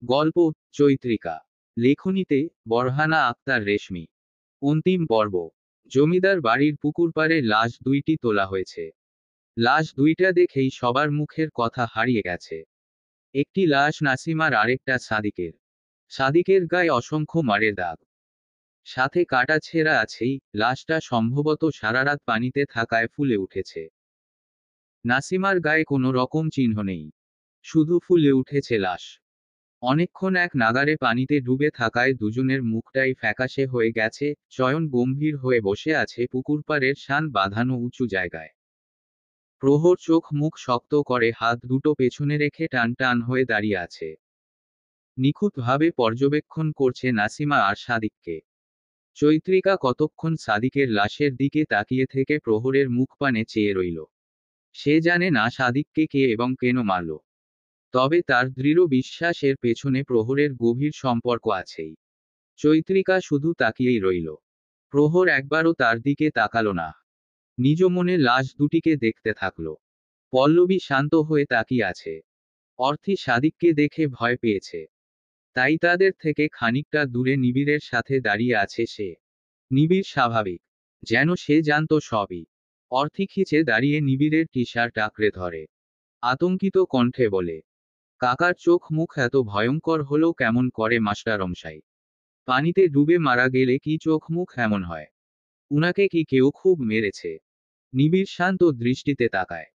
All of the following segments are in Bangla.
গল্প চৈত্রিকা। লেখনীতে বরহানা আক্তার রেশমি। অন্তিম পর্ব। জমিদার বাড়ির পুকুর পাড়ে লাশ দুইটি তোলা হয়েছে। লাশ দুইটা দেখেই সবার মুখের কথা হারিয়ে গেছে। একটি লাশ নাসিমার, আরেকটা সাদিকের। সাদিকের গায়ে অসংখ্য মারের দাগ, সাথে কাটা ছেঁড়া আছেই। লাশটা সম্ভবত সারারাত পানিতে থাকায় ফুলে উঠেছে। নাসিমার গায়ে কোনো রকম চিহ্ন নেই, শুধু ফুলে উঠেছে লাশ। অনেকক্ষণ এক নাগারে পানিতে ডুবে থাকায় দুজনের মুখটাই ফ্যাকাশে হয়ে গেছে। চয়ন গম্ভীর হয়ে বসে আছে পুকুর পাড়ের শান বাঁধানো উঁচু জায়গায়। প্রহর চোখ মুখ শক্ত করে হাত দুটো পেছনে রেখে টান টান হয়ে দাঁড়িয়ে আছে। নিখুঁতভাবে পর্যবেক্ষণ করছে নাসিমা আর সাদিককে। চৈত্রিকা কতক্ষণ সাদিকের লাশের দিকে তাকিয়ে থেকে প্রহরের মুখ পানে চেয়ে রইল। সে জানে না সাদিককে কে এবং কেন মারল, তবে তার দৃঢ় বিশ্বাসের পেছনে প্রহরের গভীর সম্পর্ক আছেই। চৈত্রিকা শুধু তাকিয়েই রইল। প্রহর একবারও তার দিকে তাকালো না, নিজ মনে লাশ দুটিকে দেখতে থাকল। পল্লবী শান্ত হয়ে তাকিয়ে আছে। অর্থী সাদিককে দেখে ভয় পেয়েছে, তাই তাদের থেকে খানিকটা দূরে নিবিড়ের সাথে দাঁড়িয়ে আছে সে। নিবিড় স্বাভাবিক, যেন সে জানত সবই। অর্থী খিচে দাঁড়িয়ে নিবিড়ের টি শার্ট আঁকড়ে ধরে, আতঙ্কিত কণ্ঠে বলে, কাকার চোখ মুখ এত ভয়ঙ্কর হলো কেমন করে মাস্টারমশাই? পানিতে ডুবে মারা গেলে কি চোখ মুখ এমন হয়? উনাকে কি কেউ খুব মেরেছে? নিবিড় শান্ত দৃষ্টিতে তাকায়।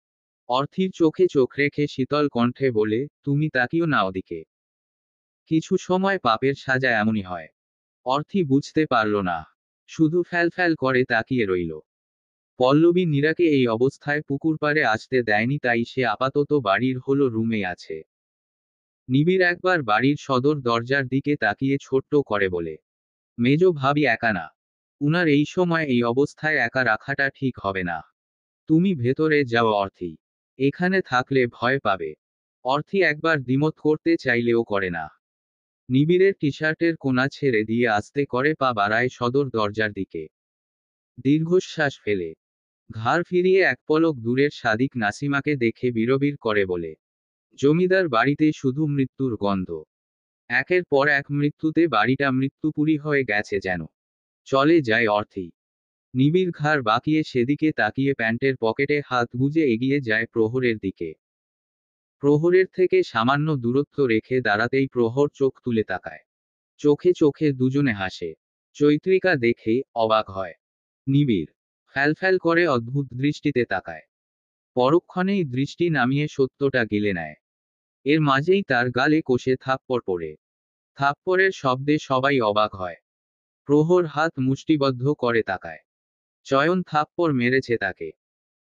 অর্থীর চোখে চোখ রেখে শীতল কণ্ঠে বলে, তুমি তাকিও না ওদিকে। কিছু সময় পাপের সাজা এমনই হয়। অর্থী বুঝতে পারল না, শুধু ফ্যাল ফ্যাল করে তাকিয়ে রইল। পল্লবী নীরাকে এই অবস্থায় পুকুর পাড়ে আসতে দেয়নি, তাই সে আপাতত বাড়ির হলো রুমে আছে। নিবিড় একবার বাড়ির সদর দরজার দিকে তাকিয়ে ছোট্ট করে বলে, মেজ ভাবি একা না। উনার এই সময় এই অবস্থায় একা রাখাটা ঠিক হবে না। তুমি ভেতরে যাও অর্থী, এখানে থাকলে ভয় পাবে। অর্থী একবার দ্বিমত করতে চাইলেও করে না। নিবিড়ের টি শার্টের কোনা ছেড়ে দিয়ে আস্তে করে পা বাড়ায় সদর দরজার দিকে। দীর্ঘশ্বাস ফেলে ঘাড় ফিরিয়ে এক পলক দূরের সাদিক নাসিমাকে দেখে বিড়বিড় করে বলে, জমিদার বাড়িতে শুধু মৃত্যুর গন্ধ। একের পর এক মৃত্যুতে বাড়িটা মৃত্যুপুরী হয়ে গেছে যেন। চলে যায় অর্থী। নিবিড় ঘাড় বাঁকিয়ে সেদিকে তাকিয়ে প্যান্টের পকেটে হাত গুজে এগিয়ে যায় প্রহরের দিকে। প্রহরের থেকে সামান্য দূরত্ব রেখে দাঁড়াতেই প্রহর চোখ তুলে তাকায়। চোখে চোখে দুজনে হাসে। চৈত্রিকা দেখে অবাক হয়। নিবিড় ফ্যালফ্যাল করে অদ্ভুত দৃষ্টিতে তাকায়। পরক্ষণেই দৃষ্টি নামিয়ে সত্যটা গিলে নেয়। এর মাঝেই তার গালে কষে থাপ্পড় পড়ে। থাপ্পড়ের শব্দে সবাই অবাক হয়। প্রহর হাত মুষ্টিবদ্ধ করে তাকায়। চয়ন থাপ্পড় মেরেছে তাকে।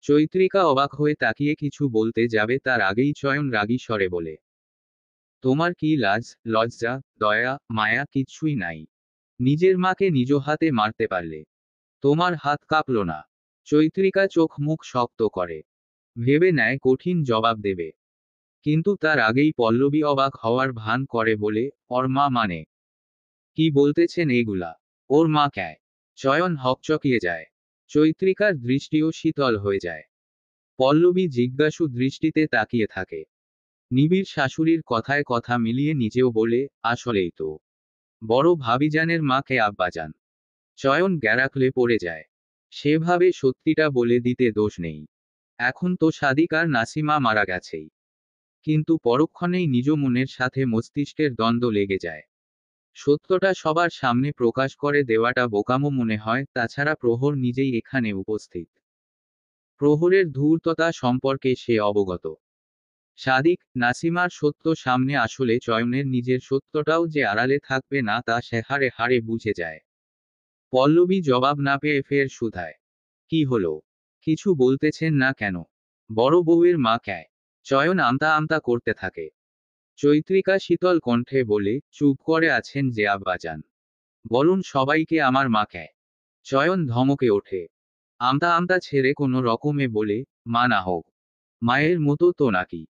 চৈত্রিকা অবাক হয়ে তাকিয়ে কিছু বলতে যাবে, তার আগেই চয়ন রাগী স্বরে বলে, তোমার কি লাজ, লজ্জা, দয়া, মায়া কিচ্ছুই নাই? নিজের মাকে নিজ হাতে মারতে পারলে? তোমার হাত কাঁপল না? চৈত্রিকা চোখ মুখ শক্ত করে ভেবে নেয় কঠিন জবাব দেবে, কিন্তু তার আগেই পল্লবী অবাক হওয়ার ভান করে বলে, ওর মা মানে? কি বলতেছেন এগুলা? ওর মা ক্যায়? চয়ন হকচকিয়ে যায়। চৈত্রিকার দৃষ্টিও শীতল হয়ে যায়। পল্লবী জিজ্ঞাসু দৃষ্টিতে তাকিয়ে থাকে। নিবিড় শাশুড়ির কথায় কথা মিলিয়ে নিজেও বলে, আসলেই তো। বড় ভাবিজানের মাকে আব্বাজান। চয়ন গ্যারাকলে পড়ে যায়। সেভাবে সত্যিটা বলে দিতে দোষ নেই। এখন তো সাদিক আর নাসিমা মারা গেছেই। কিন্তু পরক্ষণেই নিজ মনের সাথে মস্তিষ্কের দ্বন্দ্ব লেগে যায়। সত্যটা সবার সামনে প্রকাশ করে দেওয়াটা বোকামো মনে হয়, তাছাড়া প্রহর নিজেই এখানে উপস্থিত। প্রহরের ধূর্ততা সম্পর্কে সে অবগত। সাদিক, নাসিমার সত্য সামনে আসলে চয়নের নিজের সত্যটাও যে আড়ালে থাকবে না তা সে হাড়ে হাড়ে বুঝে যায়। পল্লবী জবাব না পেয়ে ফের শুধায়, কি হলো? কিছু বলতেছেন না কেন? বড় বউয়ের মা ক্যায়? চয়ন আমতা আমতা করতে থাকে। চৈত্রিকা শীতল কণ্ঠে বলে, চুপ করে আছেন যে আব্বাজান? বলুন সবাইকে আমার মা ক্যায়। চয়ন ধমকে ওঠে। আমতা আমতা ছেড়ে কোনো রকমে বলে, মা না হোক, মায়ের মতো তো নাকি?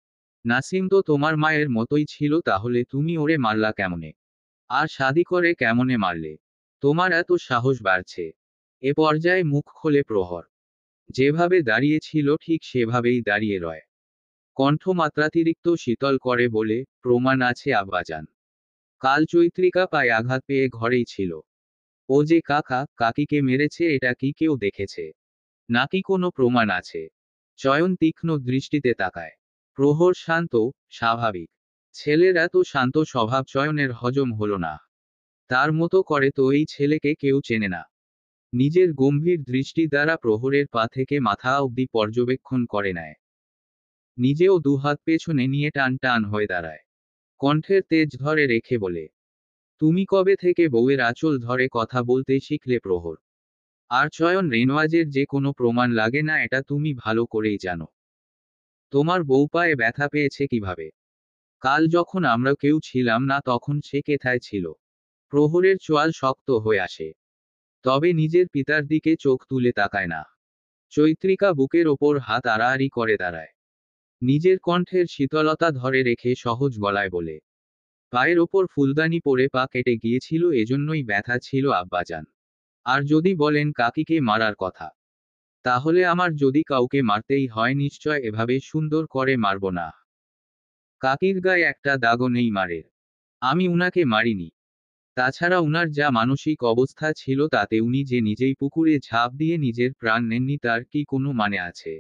নাসিম তো তোমার মায়ের মতোই ছিল, তাহলে তুমি ওরে মারলা কেমনে? আর শাদি করে কেমনে মারলে? তোমার এত সাহস বাড়ছে? এ পর্যায়ে মুখ খোলে প্রহর। যেভাবে দাঁড়িয়ে ছিল ঠিক সেভাবেই দাঁড়িয়ে রয়। কণ্ঠ মাত্রাতিরিক্ত শীতল করে বলে, প্রমাণ আছে আব্বাজান। কাল চৈত্রিকা পায়ে আঘাত পেয়ে ঘরেই ছিল। ও যে কাকা কাকিকে মেরেছে এটা কি কেউ দেখেছে? নাকি কোনো প্রমাণ আছে? চয়ন তীক্ষ্ণ দৃষ্টিতে তাকায়। প্রহর শান্ত, স্বাভাবিক। ছেলের এত শান্ত স্বভাব চয়নের হজম হলো না। তার মতো করে তো এই ছেলেকে কেউ চেনে না। নিজের গম্ভীর দৃষ্টি দ্বারা প্রহরের পা থেকে মাথা অবধি পর্যবেক্ষণ করে নেয়। নিজেও দুহাত পেছনে নিয়ে টান টান হয়ে দাঁড়ায়। কণ্ঠের তেজ ধরে রেখে বলে, তুমি কবে থেকে বউয়ের আঁচল ধরে কথা বলতে শিখলে প্রহর? আর চয়ন রেনওয়াজের যে কোনো প্রমাণ লাগে না এটা তুমি ভালো করেই জানো। তোমার বউ পায়ে ব্যথা পেয়েছে কিভাবে? কাল যখন আমরা কেউ ছিলাম না তখন সে কোথায় ছিল? প্রহরের চোয়াল শক্ত হয়ে আসে। তবে নিজের পিতার দিকে চোখ তুলে তাকায় না। চৈত্রিকা বুকের ওপর হাত আড়াআড়ি করে দাঁড়ায়। নিজের কণ্ঠের শীতলতা ধরে রেখে সহজ গলায় বলে, পায়ের ওপর ফুলদানি পরে পা কেটে গিয়েছিল এজন্যই ব্যথা ছিল আব্বাজান। আর যদি বলেন কাকিকে মারার কথা, তাহলে আমার যদি কাউকে মারতেই হয় নিশ্চয় এভাবে সুন্দর করে মারব না। কাকির গায়ে একটা দাগও নেই মারের। আমি উনাকে মারিনি। তাছাড়া উনার যা মানসিক অবস্থা ছিল তাতে উনি যে নিজেই পুকুরে ঝাঁপ দিয়ে নিজের প্রাণ নেননি তার কি কোনো মানে আছে?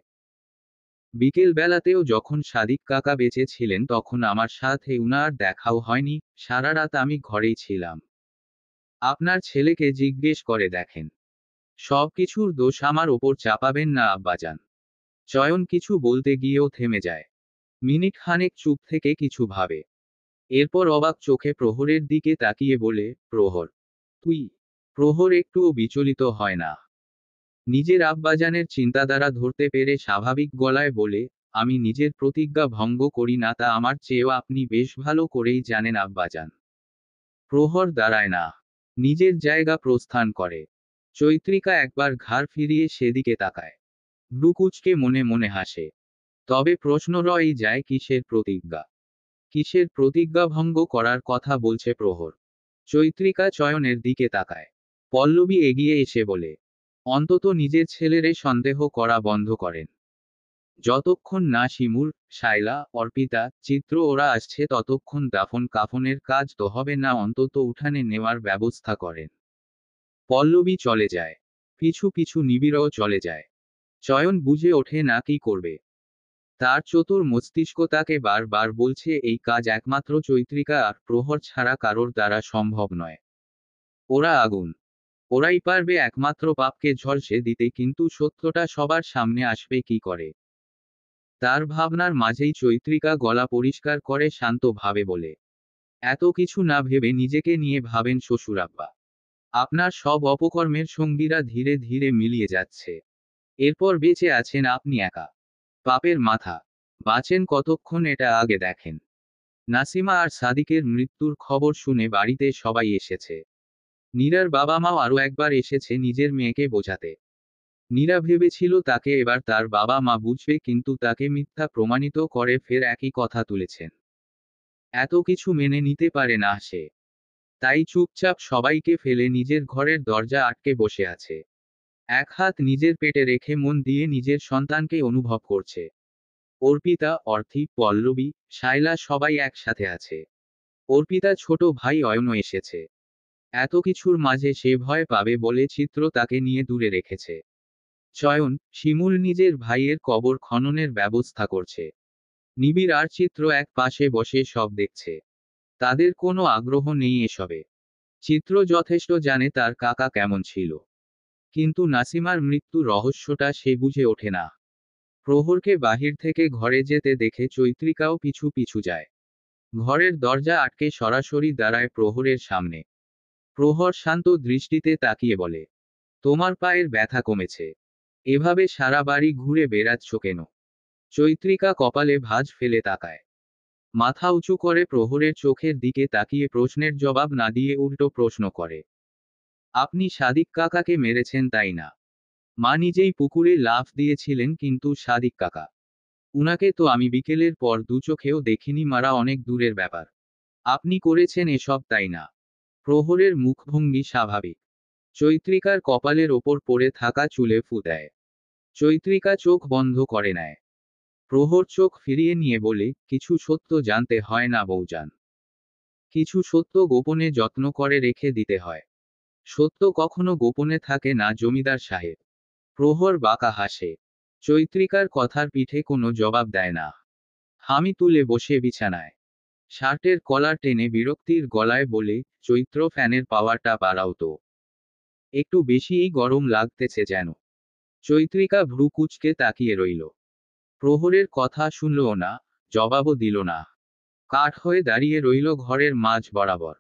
বিকেল বেলাতেও যখন সাদিক কাকা বেঁচে ছিলেন তখন আমার সাথে উনার দেখাও হয়নি, সারা রাত আমি ঘরেই ছিলাম। আপনার ছেলেকে জিজ্ঞেস করে দেখেন। সব কিছুর দোষ আমার ওপর চাপাবেন না আব্বাজান। চয়ন কিছু বলতে গিয়েও থেমে যায়। মিনিট খানেক চুপ থেকে কিছু ভাবে। এরপর অবাক চোখে প্রহরের দিকে তাকিয়ে বলে, প্রহর, তুই? প্রহর একটুও বিচলিত হয় না। নিজের আব্বাজানের চিন্তাধারা ধরতে পেরে স্বাভাবিক গলায় বলে, আমি নিজের প্রতিজ্ঞা ভঙ্গ করি না তা আমার চেয়েও আপনি বেশ ভালো করেই জানেন আব্বাজান। প্রহর দাঁড়ায় না। নিজের জায়গা প্রস্থান করে। চৈত্রিকা একবার ঘাড় ফিরিয়ে সেদিকে তাকায়। ব্রুকুচকে মনে মনে হাসে। তবে প্রশ্ন রয়েই যায় কিসের প্রতিজ্ঞা? কিসের প্রতিজ্ঞা ভঙ্গ করার কথা বলছে প্রহর? চৈত্রিকা চয়নের দিকে তাকায়। পল্লবী এগিয়ে এসে বলে, অন্তত নিজের ছেলেরে সন্দেহ করা বন্ধ করেন। যতক্ষণ না শিমুল, শায়লা, অর্পিতা, চিত্র ওরা আসছে ততক্ষণ দাফন কাফনের কাজ তো হবে না, অন্তত উঠানে নেওয়ার ব্যবস্থা করেন। পল্লবী চলে যায়। পিছু পিছু নিবিড়ও চলে যায়। চয়ন বুঝে ওঠে না কি করবে। তার চতুর মস্তিষ্ক তাকে বারবার বলছে এই কাজ একমাত্র চৈত্রিকা আর প্রহর ছাড়া কারোর দ্বারা সম্ভব নয়। ওরা আগুন। ওরাই পারবে একমাত্র পাপকে ঝলসে দিতে, কিন্তু সত্যটা সবার সামনে আসবে কি করে? তার ভাবনার মাঝেই চৈত্রিকা গলা পরিষ্কার করে শান্ত ভাবে বলে, এত কিছু না ভেবে নিজেকে নিয়ে ভাবেন শ্বশুরাব্বা। আপনার সব অপকর্মের সঙ্গীরা ধীরে ধীরে মিলিয়ে যাচ্ছে। এরপর বেঁচে আছেন আপনি একা। পাপের মাথা। বাঁচেন কতক্ষণ এটা আগে দেখেন। নাসিমা আর সাদিকের মৃত্যুর খবর শুনে বাড়িতে সবাই এসেছে। নীরার বাবা মাও আরও একবার এসেছে নিজের মেয়েকে বোঝাতে। নীরা ভেবেছিল তাকে এবার তার বাবা মা বুঝবে, কিন্তু তাকে মিথ্যা প্রমাণিত করে ফের একই কথা তুলেছেন। এত কিছু মেনে নিতে পারে না সে। তাই চুপচাপ সবাইকে ফেলে নিজের ঘরের দরজা আটকে বসে আছে। এক হাত নিজের পেটে রেখে মন দিয়ে নিজের সন্তানকে অনুভব করছে। অর্পিতা, অর্থি, পল্লবী, শায়লা সবাই একসাথে আছে। অর্পিতা ছোট ভাই অয়নও এসেছে। এত কিছুর মাঝে সে ভয় পাবে বলে চিত্র তাকে নিয়ে দূরে রেখেছে। চয়ন, শিমুল নিজের ভাইয়ের কবর খননের ব্যবস্থা করছে। নিবিড় আর চিত্র এক পাশে বসে সব দেখছে। তাদের কোনো আগ্রহ নেই এসবে। চিত্র যথেষ্ট জানে তার কাকা কেমন ছিল। কিন্তু নাসিমার মৃত্যু রহস্যটা সে বুঝে ওঠে না। প্রহরকে বাহির থেকে ঘরে যেতে দেখে চৈত্রিকাও পিছু পিছু যায়। ঘরের দরজা আটকে সরাসরি দাঁড়ায় প্রহরের সামনে। প্রহর শান্ত দৃষ্টিতে তাকিয়ে বলে, তোমার পায়ের ব্যথা কমেছে? এভাবে সারা বাড়ি ঘুরে বেড়াচ্ছ কেন? চৈত্রিকা কপালে ভাঁজ ফেলে তাকায়। মাথা উঁচু করে প্রহরের চোখের দিকে তাকিয়ে প্রশ্নের জবাব না দিয়ে উল্টো প্রশ্ন করে, আপনি সাদিক কাকাকে মেরেছেন তাই না? মা নিজেই পুকুরে লাফ দিয়েছিলেন, কিন্তু সাদিক কাকা, উনাকে তো আমি বিকেলের পর দু চোখেও দেখিনি, মারা অনেক দূরের ব্যাপার। আপনি করেছেন এসব তাই না? প্রহরের মুখভঙ্গি স্বাভাবিক। চৈত্রিকার কপালের ওপর পড়ে থাকা চুলে ফু দেয়। চৈত্রিকা চোখ বন্ধ করে নেয়। প্রহর চোখ ফিরিয়ে নিয়ে বলে, কিছু সত্য জানতে হয় না বৌজান। কিছু সত্য গোপনে যত্ন করে রেখে দিতে হয়। সত্য কখনো গোপনে থাকে না জমিদার সাহেব। প্রহর বাঁকা হাসে। চৈত্রিকার কথার পিঠে কোনো জবাব দেয় না। হামি তুলে বসে বিছানায় শার্টের কলার টেনে বিরক্তির গলায় বলে, চৈত্র ফ্যানের পাওয়ারটা বাড়াও তো, একটু বেশিই গরম লাগতেছে যেন। চৈত্রিকা ভ্রু কুঁচকে তাকিয়ে রইল। প্রহরের কথা শুনলও না, জবাবও দিল না। কাঠ হয়ে দাঁড়িয়ে রইল ঘরের মাঝ বরাবর।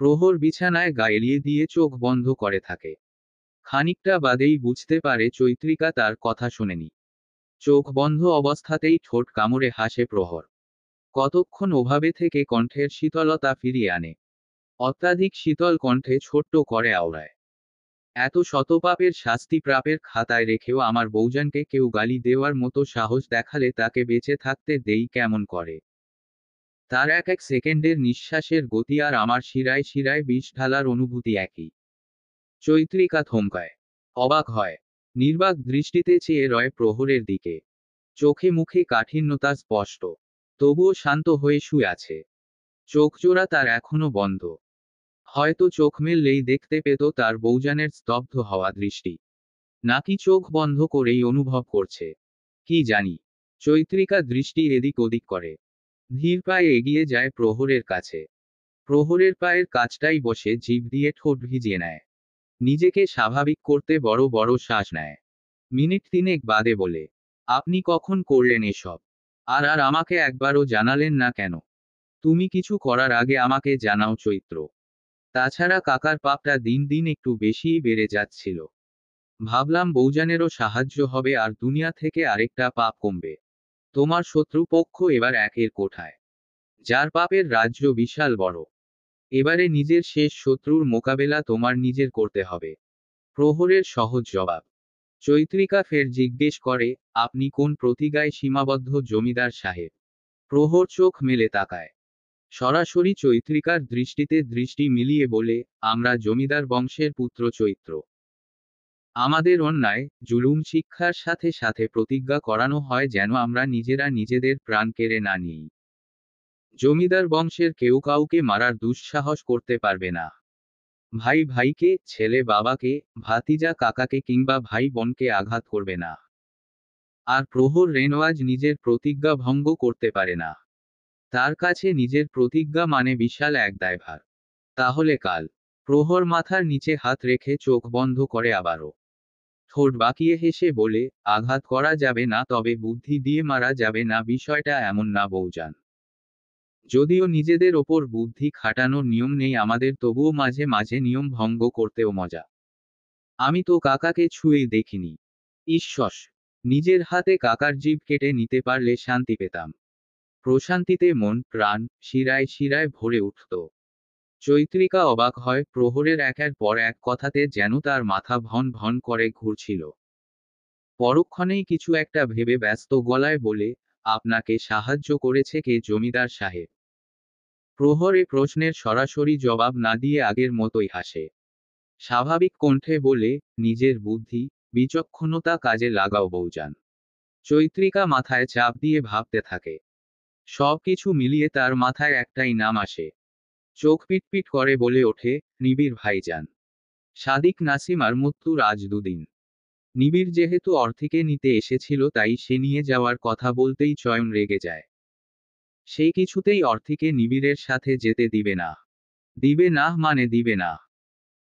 প্রহর বিছানায় গা এলিয়ে দিয়ে চোখ বন্ধ করে থাকে। খানিকটা বাদেই বুঝতে পারে চৈত্রিকা তার কথা শোনেনি। চোখ বন্ধ অবস্থাতেই ঠোঁট কামড়ে হাসে প্রহর। কতক্ষণ ওভাবে থেকে কণ্ঠের শীতলতা ফিরিয়ে আনে। অত্যাধিক শীতল কণ্ঠে ছোট্ট করে আওড়ায়, এত শতপাপের শাস্তি প্রাপের খাতায় রেখেও আমার বৌজানকে কেউ গালি দেওয়ার মতো সাহস দেখালে তাকে বেঁচে থাকতে দেই কেমন করে। তার এক এক সেকেন্ডের নিঃশ্বাসের গতি আর আমার শিরায় শিরায় বিষ ঢালার অনুভূতি একই। চৈত্রিকা থমকায়, অবাক হয়, নির্বাক দৃষ্টিতে চেয়ে রয় প্রহরের দিকে। চোখে মুখে কাঠিন্যতা স্পষ্ট, তবুও শান্ত হয়ে শুয়ে আছে। চোখজোড়া তার এখনো বন্ধ। হয়তো চোখ মেললেই দেখতে পেত তার বৌজানের স্তব্ধ হওয়া দৃষ্টি, নাকি চোখ বন্ধ করেই অনুভব করছে, কি জানি। চৈত্রিকা দৃষ্টি এদিক ওদিক করে, ধীর পায়ে এগিয়ে যায় প্রহরের কাছে। প্রহরের পায়ের কাছটাই বসে জিভ দিয়ে ঠোঁট ভিজিয়ে নেয়। নিজেকে স্বাভাবিক করতে বড় বড় শ্বাস নেয়। মিনিট তিনেক বাদে বলে, আপনি কখন করলেন এসব? আর আর আমাকে একবারও জানালেন না কেন? তুমি কিছু করার আগে আমাকে জানাও চৈত্র। তাছাড়া কাকার পাপটা দিন দিন একটু বেশিই বেড়ে যাচ্ছিল। ভাবলাম বৌজানেরও সাহায্য হবে আর দুনিয়া থেকে আরেকটা পাপ কমবে। তোমার শত্রুপক্ষ এবার একের কোঠায়, যার পাপের রাজ্য বিশাল বড়। এবারে নিজের শেষ শত্রুর মোকাবেলা তোমার নিজের করতে হবে। প্রহরের সহজ জবাব। চৈত্রিকা ফের জিজ্ঞেস করে, আপনি কোন প্রতিজ্ঞায় সীমাবদ্ধ জমিদার সাহেব? প্রহর চোখ মেলে তাকায়। সরাসরি চৈত্রিকার দৃষ্টিতে দৃষ্টি মিলিয়ে বলে, আমরা জমিদার বংশের পুত্র চৈত্র। আমাদের অন্যায় জুলুম শিক্ষার সাথে সাথে প্রতিজ্ঞা করানো হয় যেন আমরা নিজেরা নিজেদের প্রাণ কেড়ে না নিই। জমিদার বংশের কেউ কাউকে মারার দুঃসাহস করতে পারবে না। ভাই ভাইকে, ছেলে বাবাকে, ভাতিজা কাকাকে কিংবা ভাই বোনকে আঘাত করবে না। আর প্রহর রেনওয়াজ নিজের প্রতিজ্ঞা ভঙ্গ করতে পারে না। তার কাছে নিজের প্রতিজ্ঞা মানে বিশাল এক দায়ভার। তাহলে কাল? প্রহর মাথার নিচে হাত রেখে চোখ বন্ধ করে আবারও ঠোঁট বাঁকিয়ে হেসে বলে, আঘাত করা যাবে না, তবে বুদ্ধি দিয়ে মারা যাবে না, বিষয়টা এমন না বৌজান। যদিও নিজেদের ওপর বুদ্ধি খাটানোর নিয়ম নেই আমাদের, তবুও মাঝে মাঝে নিয়ম ভঙ্গ করতেও মজা। আমি তো কাকাকে ছুঁয়েই দেখিনি। ঈশ্বস, নিজের হাতে কাকার জিভ কেটে নিতে পারলে শান্তি পেতাম। প্রশান্তিতে মন প্রাণ শিরায় শিরায় ভরে উঠত। চৈত্রিকা অবাক হয় প্রহরের একের পর এক কথাতে, যেন তার মাথা ভন ভন করে ঘুরছিল। পরক্ষণেই কিছু একটা ভেবে ব্যস্ত গলায় বলে, আপনাকে সাহায্য করেছে কে জমিদার সাহেব? প্রহর এ প্রশ্নের সরাসরি জবাব না দিয়ে আগের মতোই হাসে। স্বাভাবিক কণ্ঠে বলে, নিজের বুদ্ধি বিচক্ষণতা কাজে লাগাও বৌজান। চৈত্রিকা মাথায় চাপ দিয়ে ভাবতে থাকে। সবকিছু মিলিয়ে তার মাথায় একটাই নাম আসে। চোখ পিটপিট করে বলে ওঠে, নিবিড় ভাইজান। সাদিক নাসিমার মৃত্যুর আজ দুদিন। নিবিড় যেহেতু অর্থিকে নিতে এসেছিল তাই সে নিয়ে যাওয়ার কথা বলতেই চয়ন রেগে যায়। সে কিছুতেই অর্থিকে নিবিড়ের সাথে যেতে দিবে না। দিবে না মানে দিবে না।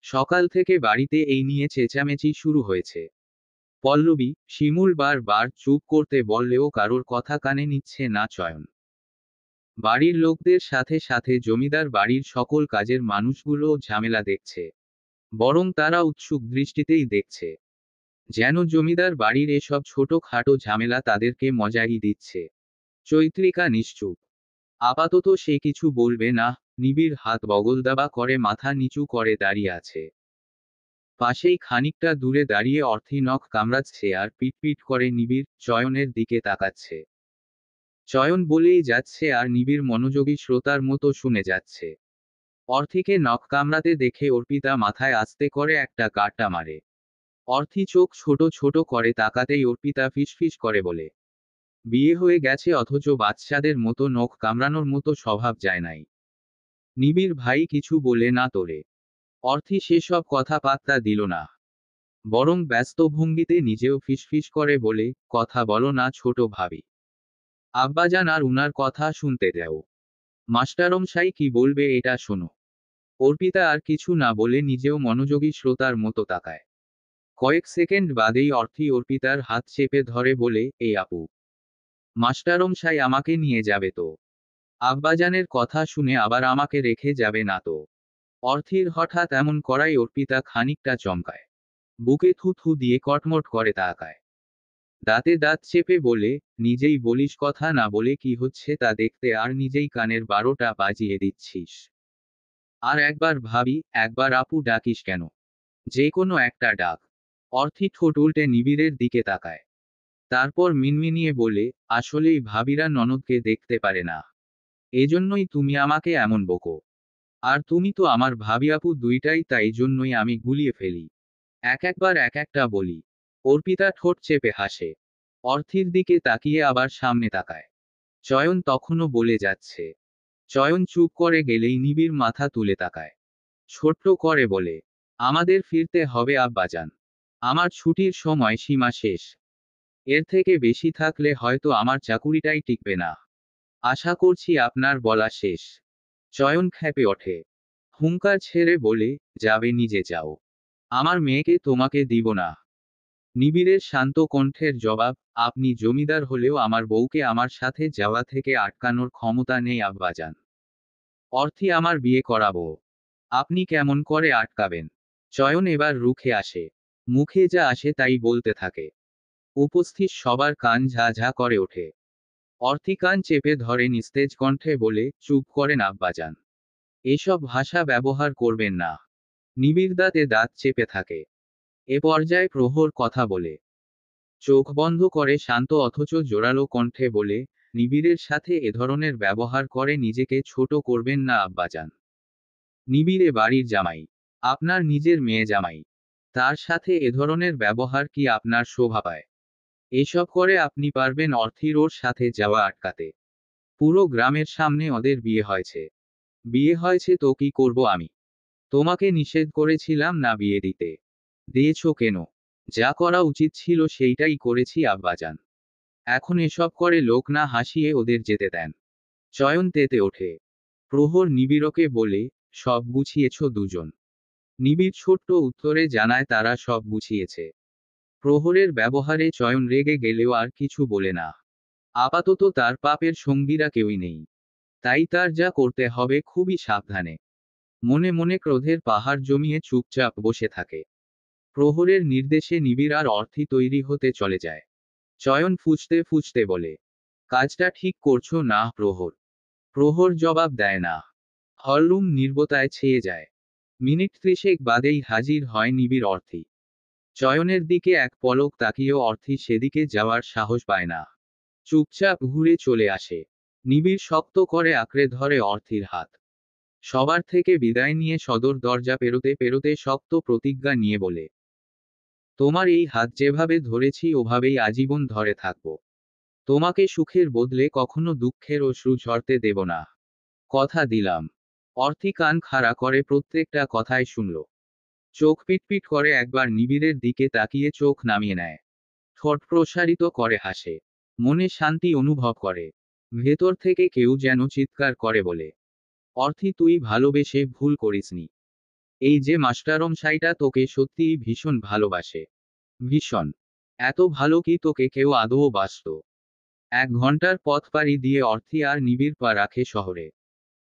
সকাল থেকে বাড়িতে এই নিয়ে চেঁচামেচি শুরু হয়েছে। পল্লবী, শিমুল বার চুপ করতে বললেও কারোর কথা কানে নিচ্ছে না চয়ন। বাড়ির লোকদের সাথে সাথে জমিদার বাড়ির সকল কাজের মানুষগুলোও ঝামেলা দেখছে। বরং তারা উৎসুক দৃষ্টিতেই দেখছে, যেন জমিদার বাড়ির এসব ছোটখাটো ঝামেলা তাদেরকে মজাই দিচ্ছে। চৈত্রিকা নিশ্চুপ। আপাতত সে কিছু বলবে না। নিবিড় হাত বগলদাবা করে মাথা নিচু করে দাঁড়িয়ে আছে। পাশেই খানিকটা দূরে দাঁড়িয়ে অর্থি নখ কামড়াচ্ছে আর পিটপিট করে নিবিড় চয়নের দিকে তাকাচ্ছে। চয়ন বলেই যাচ্ছে আর নিবিড় মনোযোগী শ্রোতার মতো শুনে যাচ্ছে। অর্থিকে নখ কামড়াতে দেখে অর্পিতা মাথায় আস্তে করে একটা গাঁট্টা মারে। অর্থি চোখ ছোট ছোট করে তাকাতেই অর্পিতা ফিসফিস করে বলে, বিয়ে হয়ে গেছে অথচ বাচ্চাদের মতো নখ কামড়ানোর মতো স্বভাব যায় নাই। নিবিড় ভাই কিছু বলে না তোরে। অর্থী সেসব কথা পাত্তা দিল না, বরং ব্যস্ত ভঙ্গিতে নিজেও ফিসফিস করে বলে, কথা বলো না ছোট ভাবি, আব্বাজান আর উনার কথা শুনতে দাও। মাস্টারমশাই কি বলবে এটা শোনো। অর্পিতা আর কিছু না বলে নিজেও মনোযোগী শ্রোতার মতো তাকায়। কয়েক সেকেন্ড বাদেই অর্থী অর্পিতার হাত চেপে ধরে বলে, এই আপু, মাস্টারমশাই আমাকে নিয়ে যাবে তো? আব্বাজানের কথা শুনে আবার আমাকে রেখে যাবে না তো? অর্থীর হঠাৎ এমন করাই অর্পিতা খানিকটা চমকায়। বুকে থু থু দিয়ে কটমট করে তাকায়। দাঁতে দাঁত চেপে বলে, নিজেই বলিস কথা না বলে কি হচ্ছে তা দেখতে আর নিজেই কানের 12টা বাজিয়ে দিচ্ছিস। আর একবার ভাবি, একবার আপু ডাকিস কেন? যে কোনো একটা ডাক। অর্থী ঠোঁট উল্টে নিবিড়ের দিকে তাকায়। তারপর মিনমিনিয়ে বলে, আসলেই ভাবিরা ননদকে দেখতে পারে না, এজন্যই তুমি আমাকে এমন বকো। আর তুমি তো আমার ভাবি আপু দুইটাই, তাই জন্যই আমি গুলিয়ে ফেলি। একবার এক একটা বলি। অর্পিতা ঠোঁট চেপে হাসে। অর্থীর দিকে তাকিয়ে আবার সামনে তাকায়। চয়ন তখনও বলে যাচ্ছে। চয়ন চুপ করে গেলেই নিবিড় মাথা তুলে তাকায়। ছোট্ট করে বলে, আমাদের ফিরতে হবে আব্বাজান। আমার ছুটির সময় সীমা শেষ। এর থেকে বেশি থাকলে হয়তো আমার চাকুরিটাই টিকবে না। আশা করছি আপনার বলা শেষ। চয়ন ক্ষেপে ওঠে। হুঙ্কার ছেড়ে বলে, যাবে নিজে যাও। আমার মেয়েকে তোমাকে দিব না। নিবিড়ের শান্ত কণ্ঠের জবাব, আপনি জমিদার হলেও আমার বউকে আমার সাথে যাওয়া থেকে আটকানোর ক্ষমতা নেই আব্বাজান। অর্থী আমার বিয়ে করাবো। আপনি কেমন করে আটকাবেন? চয়ন এবার রুখে আসে। মুখে যা আসে তাই বলতে থাকে। উপস্থিত সবার কান ঝা ঝা করে ওঠে। অর্থী কান চেপে ধরে নিস্তেজ কণ্ঠে বলে, চুপ করেন আব্বাজান। এসব ভাষা ব্যবহার করবেন না। নিবিড় দাঁতে দাঁত চেপে থাকে। এ পর্যায়ে প্রহর কথা বলে। চোখ বন্ধ করে শান্ত অথচ জোরালো কণ্ঠে বলে, নিবিড়ের সাথে এ ধরনের ব্যবহার করে নিজেকে ছোট করবেন না আব্বাজান। নিবিড়ে বাড়ির জামাই। আপনার নিজের মেয়ে জামাই। তার সাথে এ ধরনের ব্যবহার কি আপনার শোভা পায়? এসব করে আপনি পারবেন অর্থীর ওর সাথে যাওয়া আটকাতে? পুরো গ্রামের সামনে ওদের বিয়ে হয়েছে। বিয়ে হয়েছে তো কি করব আমি? তোমাকে নিষেধ করেছিলাম না বিয়ে দিতে। দিয়েছ কেন? যা করা উচিত ছিল সেইটাই করেছি আব্বাজান। এখন এসব করে লোক না হাসিয়ে ওদের যেতে দেন। চয়ন তেতে ওঠে। প্রহর নিবিড়কে বলে, সব গুছিয়েছ দুজন? নিবিড় ছোট্ট উত্তরে জানায় তারা সব গুছিয়েছে। প্রহরের ব্যবহারে চয়ন রেগে গেলেও আর কিছু বলে না। আপাতত তার পাপের সঙ্গীরা কেউই নেই। তাই তার যা করতে হবে খুবই সাবধানে। মনে মনে ক্রোধের পাহাড় জমিয়ে চুপচাপ বসে থাকে। প্রহরের নির্দেশে নিবিড় আর অর্থী তৈরি হতে চলে যায়। চয়ন ফুঁচতে ফুঁচতে বলে, কাজটা ঠিক করছো না প্রহর? প্রহর জবাব দেয় না। হলরুম নির্বতায় ছেয়ে যায়। মিনিট 30 বাদেই হাজির হয় নিবিড় অর্থী। চয়নের দিকে এক পলক তাকিয়েও অর্থী সেদিকে যাওয়ার সাহস পায় না। চুপচাপ ঘুরে চলে আসে। নিবিড় শক্ত করে আঁকড়ে ধরে অর্থীর হাত। সবার থেকে বিদায় নিয়ে সদর দরজা পেরোতে পেরোতে শক্ত প্রতিজ্ঞা নিয়ে বলে, তোমার এই হাত যেভাবে ধরেছি ওভাবেই আজীবন ধরে থাকব। তোমাকে সুখের বদলে কখনো দুঃখের অশ্রু ঝরতে দেব না। কথা দিলাম। অর্থী কান খাড়া করে প্রত্যেকটা কথাই শুনল। চোখ পিটপিট করে একবার নিবিড়ের দিকে তাকিয়ে চোখ নামিয়ে নেয়। ঠোঁট প্রসারিত করে হাসে। মনে শান্তি অনুভব করে। ভেতর থেকে কেউ যেন চিৎকার করে বলে, অর্থী তুই ভালোবেসে ভুল করিসনি। এই যে মাস্টারমশাইটা তোকে সত্যিই ভীষণ ভালোবাসে। ভীষণ। এত ভালো কি তোকে কেউ আদৌ বাসত? 1 ঘন্টার পথ পাড়ি দিয়ে অর্থী আর নিবিড় পা রাখে শহরে।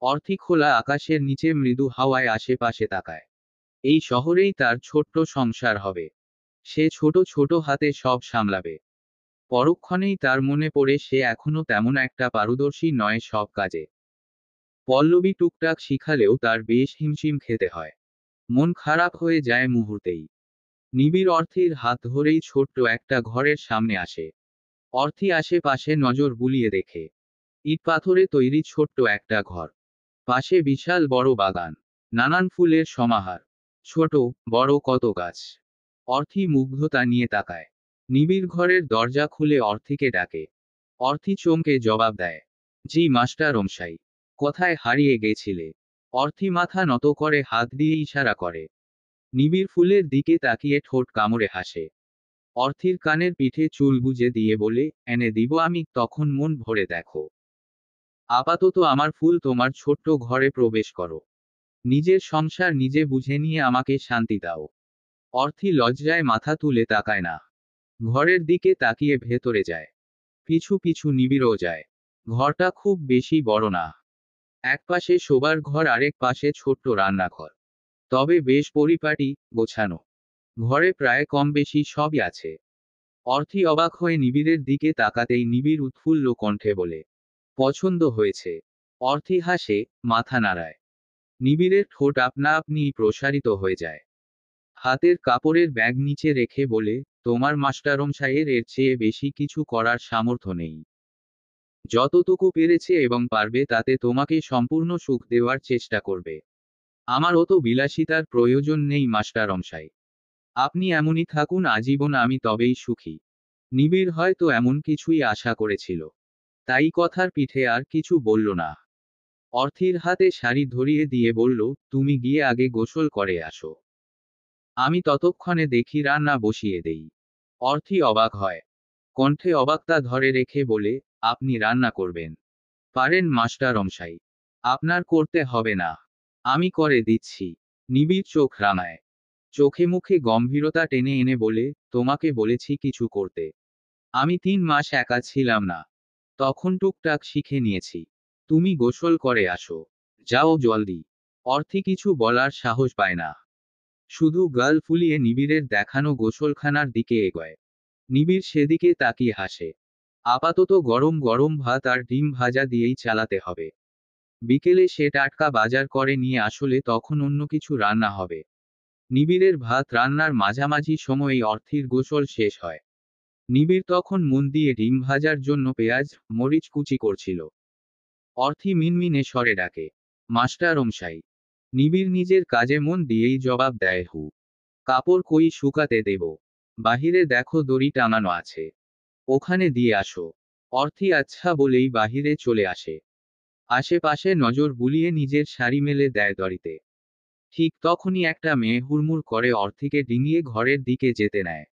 অর্থী খোলা আকাশের নিচে মৃদু হাওয়ায় আশেপাশে তাকায়। এই শহরেই তার ছোট্ট সংসার হবে। সে ছোট ছোট হাতে সব সামলাবে। পরক্ষণেই তার মনে পড়ে সে এখনো তেমন একটা পারদর্শী নয় সব কাজে। পল্লবী টুকটাক শিখালেও তার বেশ হিমশিম খেতে হয়। মন খারাপ হয়ে যায় মুহূর্তেই। নিবিড় অর্থীর হাত ধরেই ছোট্ট একটা ঘরের সামনে আসে। অর্থী আশেপাশে নজর বুলিয়ে দেখে। ইট পাথরে তৈরি ছোট্ট একটা ঘর। পাশে বিশাল বড় বাগান। নানান ফুলের সমাহার। ছোট বড় কত গাছ। অর্থী মুগ্ধতা নিয়ে তাকায়। নিবিড় ঘরের দরজা খুলে অর্থীকে ডাকে। অর্থী চমকে জবাব দেয়, জি মাস্টারমশাই। কোথায় হারিয়ে গেছিলে? অর্থি মাথা নত করে হাত দিয়ে ইশারা করে। নিবিড় ফুলের দিকে তাকিয়ে ঠোঁট কামড়ে হাসে। অর্থির কানের পিঠে চুল গুজে দিয়ে বলে, এনে দিব আমি, তখন মন ভরে দেখো। আপাতত আমার ফুল তোমার ছোট্ট ঘরে প্রবেশ করো। নিজের সংসার নিজে বুঝে নিয়ে আমাকে শান্তি দাও। অর্থি লজ্জায় মাথা তুলে তাকায় না। ঘরের দিকে তাকিয়ে ভেতরে যায়। পিছু পিছু নিবিড়ও যায়। ঘরটা খুব বেশি বড় না। এক পাশে শোবার ঘর, আরেক পাশে ছোট্ট রান্নাঘর। তবে বেশ পরিপাটি, গোছানো। ঘরে প্রায় কম বেশি সবই আছে। অর্থি অবাক হয়ে নিবিড়ের দিকে তাকাতেই নিবিড় উৎফুল্ল কণ্ঠে বলে, পছন্দ হয়েছে। অর্থি হাসে, মাথা নাড়ায়। নিবিড়ের ঠোঁট আপনা আপনিই প্রসারিত হয়ে যায়। হাতের কাপড়ের ব্যাগ নিচে রেখে বলে, তোমার মাস্টারমশাইয়ের এর চেয়ে বেশি কিছু করার সামর্থ্য নেই। যতটুকু পেরেছে এবং পারবে তাতে তোমাকে সম্পূর্ণ সুখ দেওয়ার চেষ্টা করবে। আমার অত বিলাসিতার প্রয়োজন নেই মাস্টারমশাই। আপনি এমনই থাকুন আজীবন, আমি তবেই সুখী। নিবিড় হয়তো এমন কিছুই আশা করেছিল। তাই কথার পিঠে আর কিছু বলল না। অর্থির হাতে শাড়ি ধরিয়ে দিয়ে বলল, তুমি গিয়ে আগে গোসল করে আসো। আমি ততক্ষণে দেখি রান্না বসিয়ে দেই। অর্থি অবাক হয়। কণ্ঠে অবাকতা ধরে রেখে বলে, আপনি রান্না করবেন? পারেন মাস্টারমশাই। আপনার করতে হবে না। আমি করে দিচ্ছি। নিবিড় চোখ রাঙায়। চোখে মুখে গম্ভীরতা টেনে এনে বলে, তোমাকে বলেছি কিছু করতে। আমি 3 মাস একা ছিলাম না। তখন টুকটাক শিখে নিয়েছি। তুমি গোসল করে আসো। যাও জলদি। অর্থি কিছু বলার সাহস পায় না। শুধু গাল ফুলিয়ে নিবিড়ের দেখানো গোসলখানার দিকে এগোয়। নিবিড় সেদিকে তাকিয়ে হাসে। আপাতত গরম গরম ভাত আর ডিম ভাজা দিয়েই চালাতে হবে। বিকেলে সে টাটকা বাজার করে নিয়ে আসলে তখন অন্য কিছু রান্না হবে। নিবিড়ের ভাত রান্নার মাঝামাঝি সময়েই অর্থির গোসল শেষ হয়। নিবিড় তখন মন দিয়ে ডিম ভাজার জন্য পেঁয়াজ, মরিচ কুচি করছিল। অর্থি মিনমিনে স্বরে ডাকে, মাস্টারমশাই। নিবিড় নিজের কাজে মন দিয়েই জবাব দেয়, হু। কাপড় কই শুকাতে দেব? বাহিরে দেখো দড়ি টাঙানো আছে। ওখানে দিয়ে আসো। অর্থি আচ্ছা বলেই বাহিরে চলে আসে। আশেপাশে নজর বুলিয়ে নিজের শাড়ি মেলে দেয় দড়িতে। ঠিক তখনই একটা মেয়ে হুড়মুড় করে অর্থিকে ডিঙিয়ে ঘরের দিকে যেতে নেয়।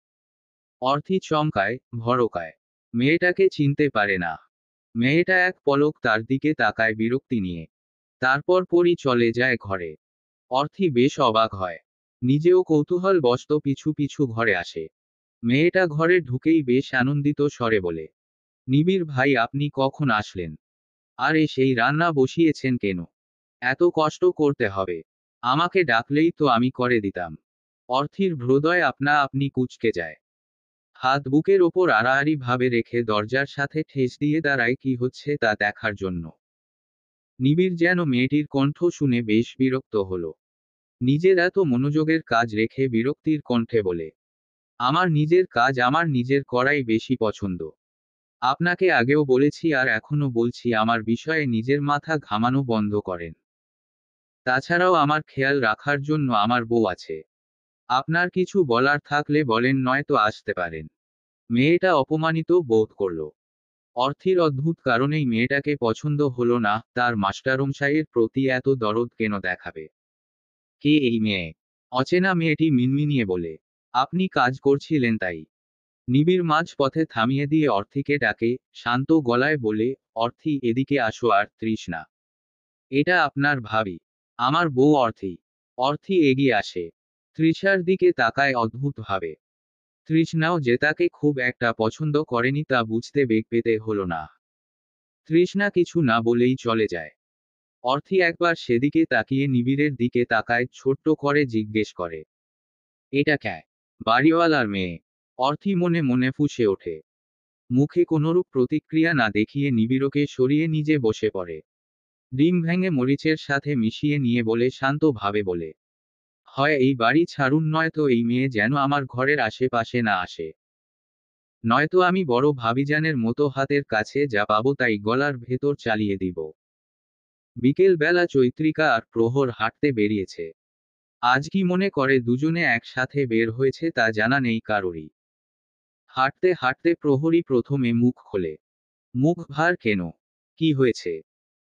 অর্থি চমকায়, ভড়কায়। মেয়েটাকে চিনতে পারে না। মেয়েটা এক পলক তার দিকে তাকায় বিরক্তি নিয়ে। তারপর পরই চলে যায় ঘরে। অর্থি বেশ অবাক হয়। নিজেও কৌতূহল বশত পিছু পিছু ঘরে আসে। মেয়েটা ঘরে ঢুকেই বেশ আনন্দিত স্বরে বলে, নিবিড় ভাই আপনি কখন আসলেন? আর সেই রান্না বসিয়েছেন কেন? এত কষ্ট করতে হবে? আমাকে ডাকলেই তো আমি করে দিতাম। অর্থির হৃদয় আপনা আপনি কুঁচকে যায়। হাত বুকের ওপর আড়াআড়ি ভাবে রেখে দরজার সাথে ঠেস দিয়ে দাঁড়ায় কি হচ্ছে তা দেখার জন্য। নিবিড় যেন মেয়েটির কণ্ঠ শুনে বেশ বিরক্ত হলো। নিজের এত মনোযোগের কাজ রেখে বিরক্তির কণ্ঠে বলে, আমার নিজের কাজ আমার নিজের করাই বেশি পছন্দ। আপনাকে আগেও বলেছি আর এখনো বলছি, আমার বিষয়ে নিজের মাথা ঘামানো বন্ধ করেন। তাছাড়াও আমার খেয়াল রাখার জন্য আমার বউ আছে। আপনার কিছু বলার থাকলে বলেন, নয়তো আসতে পারেন। মেয়েটা অপমানিত বোধ করল। অর্থের অদ্ভুত কারণেই মেয়েটাকে পছন্দ হলো না, তার মাস্টারমশাইয়ের প্রতি এত দরদ কেন দেখাবে? কে এই মেয়ে? অচেনা মেয়েটি মিনমিনিয়ে বলে, আপনি কাজ করছিলেন তাই। নিবিড় মাঝ পথে থামিয়ে দিয়ে অর্থিকে ডাকে, শান্ত গলায় বলে, অর্থি এদিকে আসো। আর তৃষ্ণা, এটা আপনার ভাবি, আমার বউ অর্থি। অর্থি এগিয়ে আসে। তৃষার দিকে তাকায় অদ্ভুতভাবে। তৃষ্ণাও যে তাকে খুব একটা পছন্দ করেনি তা বুঝতে বেগ পেতে হলো না। তৃষ্ণা কিছু না বলেই চলে যায়। অর্থি একবার সেদিকে তাকিয়ে নিবিড়ের দিকে তাকায়, ছোট্ট করে জিজ্ঞেস করে, এটা ক্যা? বাড়িওয়ালার মেয়ে? অর্থি মনে মনে ফুঁসে ওঠে। মুখে কোনরূপ প্রতিক্রিয়া না দেখিয়ে নিবিড়কে সরিয়ে নিজে বসে পড়ে। ডিম ভেঙে মরিচের সাথে মিশিয়ে নিয়ে বলে শান্ত ভাবে বলে, হয় এই বাড়ি ছাড়ুন, নয়তো এই মেয়ে যেন আমার ঘরের আশেপাশে না আসে। নয়তো আমি বড় ভাবিজানের মতো হাতের কাছে যা পাবো তাই গলার ভেতর চালিয়ে দিব। বিকেল বেলা চৈত্রিকা আর প্রহর হাঁটতে বেরিয়েছে। আজ কি মনে করে দুজনে একসাথে বের হয়েছে তা জানা নেই কারোরই। হাঁটতে হাঁটতে প্রহরী প্রথমে মুখ খোলে। মুখ ভার কেন? কি হয়েছে?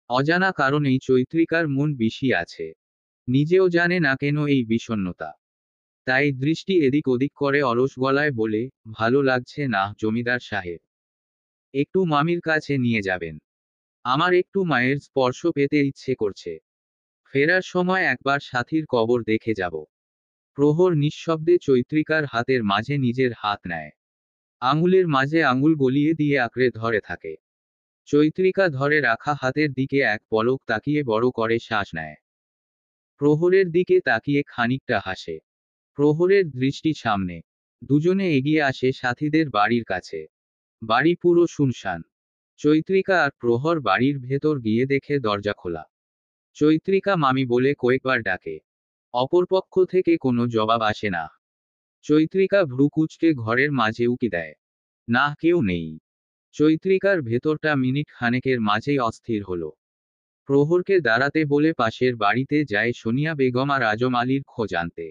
অজানা কারণেই চৈত্রিকার মন বিষিয়ে আছে। নিজেও জানে না কেন এই বিষণ্ণতা। তাই দৃষ্টি এদিক ওদিক করে অলস গলায় বলে, ভালো লাগছে না জমিদার সাহেব। একটু মামির কাছে নিয়ে যাবেন। আমার একটু মায়ের স্পর্শ পেতে ইচ্ছে করছে। ফেরার সময় একবার সাথীর কবর দেখে যাব। প্রহর নিঃশব্দে চৈত্রিকার হাতের মাঝে নিজের হাত নেয়। আঙুলের মাঝে আঙুল গলিয়ে দিয়ে আঁকড়ে ধরে থাকে। চৈত্রিকা ধরে রাখা হাতের দিকে এক পলক তাকিয়ে বড় করে শ্বাস নেয়। প্রহরের দিকে তাকিয়ে খানিকটা হাসে। প্রহরের দৃষ্টি সামনে। দুজনে এগিয়ে আসে সাথীদের বাড়ির কাছে। বাড়ি পুরো শুনশান। চৈত্রিকা আর প্রহর বাড়ির ভেতর গিয়ে দেখে দরজা খোলা। চৈত্রিকা মামি বলে কয়েকবার ডাকে। অপরপক্ষ থেকে কোনো জবাব আসে না। চৈত্রিকা ভ্রু কুঁচকে ঘরের মাঝে উকি দেয়। না, কেউ নেই। চৈত্রিকার ভেতরটা মিনিট খানেকের মাঝেই অস্থির হলো। প্রহরকে দাঁড়াতে বলে পাশের বাড়িতে যায় সোনিয়া বেগম আর আজম আলীর খোঁজ আনতে।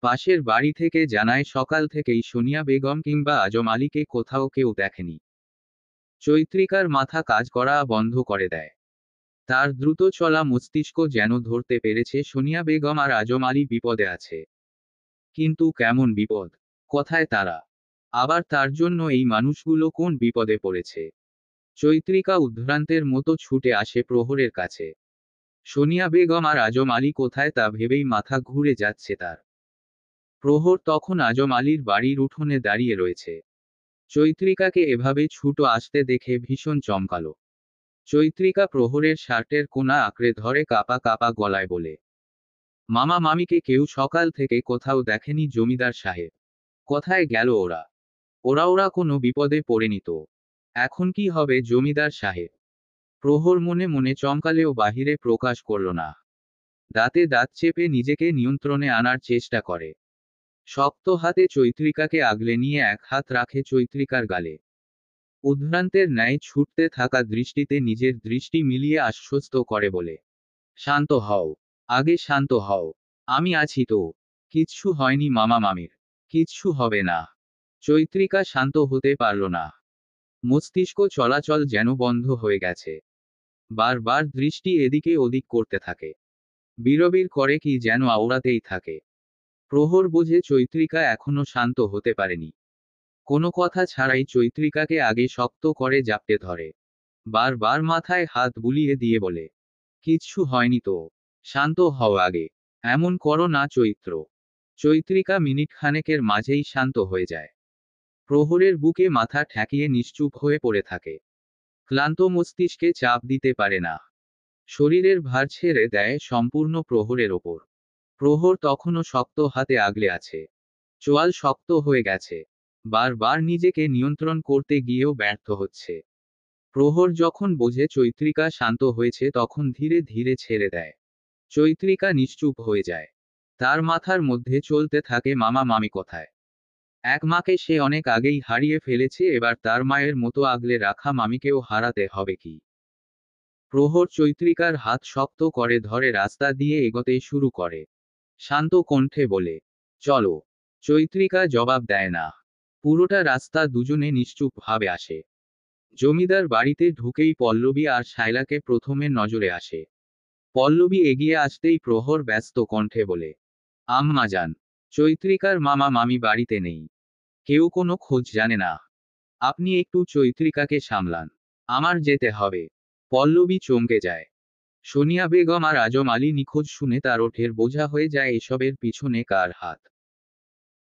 পাশের বাড়ি থেকে জানায় সকাল থেকেই সোনিয়া বেগম কিংবা আজম আলীকে কোথাও কেউ দেখেনি। চৈত্রিকার মাথা কাজ করা বন্ধ করে দেয়। তার দ্রুত চলা মস্তিষ্ক যেন ধরতে পেরেছে সোনিয়া বেগম আর আজম আলী বিপদে আছে। কিন্তু কেমন বিপদ? কোথায় তারা? আবার তার জন্য এই মানুষগুলো কোন বিপদে পড়েছে? চৈত্রিকা উদ্ভ্রান্তের মতো ছুটে আসে প্রহরের কাছে। সোনিয়া বেগম আর আজম আলী কোথায় তা ভেবেই মাথা ঘুরে যাচ্ছে তার। প্রহর তখন আজম আলীর বাড়ির উঠোনে দাঁড়িয়ে রয়েছে। চৈত্রিকাকে এভাবে ছুটো আসতে দেখে ভীষণ চমকালো। চৈত্রিকা প্রহরের শার্টের কোনা আঁকড়ে ধরে কাপা কাপা গলায় বলে, মামা মামিকে কেউ সকাল থেকে কোথাও দেখেনি জমিদার সাহেব। কোথায় গেল ওরা? ওরা কোনো বিপদে পড়েনি তো? এখন কি হবে জমিদার সাহেব? প্রহর মনে মনে চমকালেও বাহিরে প্রকাশ করল না। দাঁতে দাঁত চেপে নিজেকে নিয়ন্ত্রণে আনার চেষ্টা করে। শক্ত হাতে চৈত্রিকাকে আগলে নিয়ে এক হাত রাখে চৈত্রিকার গালে। উদ্ভ্রান্তের ন্যায় ছুটতে থাকা দৃষ্টিতে নিজের দৃষ্টি মিলিয়ে আশ্বস্ত করে বলে, শান্ত হও। আগে শান্ত হও। আমি আছি তো। কিচ্ছু হয়নি মামা মামির। কিচ্ছু হবে না। চৈত্রিকা শান্ত হতে পারল না। মস্তিষ্ক চলাচল যেন বন্ধ হয়ে গেছে। বারবার দৃষ্টি এদিকে ওদিক করতে থাকে। বিড়বিড় করে কি যেন আওড়াতেই থাকে। প্রহর বোঝে চৈত্রিকা এখনো শান্ত হতে পারেনি। কোনো কথা ছাড়াই চৈত্রিকাকে আগে শক্ত করে জাপটে ধরে। বারবার মাথায় হাত বুলিয়ে দিয়ে বলে, কিচ্ছু হয়নি তো। শান্ত হও আগে। এমন করো না চৈত্র। চৈত্রিকা মিনিট খানেকের মাঝেই শান্ত হয়ে যায়। প্রহরের বুকে মাথা ঠেকিয়ে নিশ্চুপ হয়ে পড়ে থাকে। ক্লান্ত মস্তিষ্কে চাপ দিতে পারে না। শরীরের ভার ছেড়ে দেয় সম্পূর্ণ প্রহরের ওপর। প্রহর তখনও শক্ত হাতে আগলে আছে। চোয়াল শক্ত হয়ে গেছে। বারবার নিজেকে নিয়ন্ত্রণ করতে গিয়েও ব্যর্থ হচ্ছে। প্রহর যখন বোঝে চৈত্রিকা শান্ত হয়েছে তখন ধীরে ধীরে ছেড়ে দেয়। চৈত্রিকা নিশ্চুপ হয়ে যায়। তার মাথার মধ্যে চলতে থাকে মামা মামি কোথায়। এক মাকে সে অনেক আগেই হারিয়ে ফেলেছে, এবার তার মায়ের মতো আগলে রাখা মামিকেও হারাতে হবে কি? প্রহর চৈত্রিকার হাত শক্ত করে ধরে রাস্তা দিয়ে এগোতে শুরু করে। শান্ত কণ্ঠে বলে, চলো। চৈত্রিকা জবাব দেয় না। পুরোটা রাস্তা দুজনে নিশ্চুপ ভাবে আসে। জমিদার বাড়িতে ঢুকেই পল্লবী আর শায়লাকে প্রথমে নজরে আসে। পল্লবী এগিয়ে আসতেই প্রহর ব্যস্ত কণ্ঠে বলে, আম্মা যান, চৈত্রিকার মামা মামি বাড়িতে নেই। কেউ কোনো খোঁজ জানে না। আপনি একটু চৈত্রিকাকে সামলান। আমার যেতে হবে। পল্লবী চমকে যায়। সোনিয়া বেগম আর আজম আলী নিখোঁজ শুনে তার ওঠের বোঝা হয়ে যায় এসবের পিছনে কার হাত।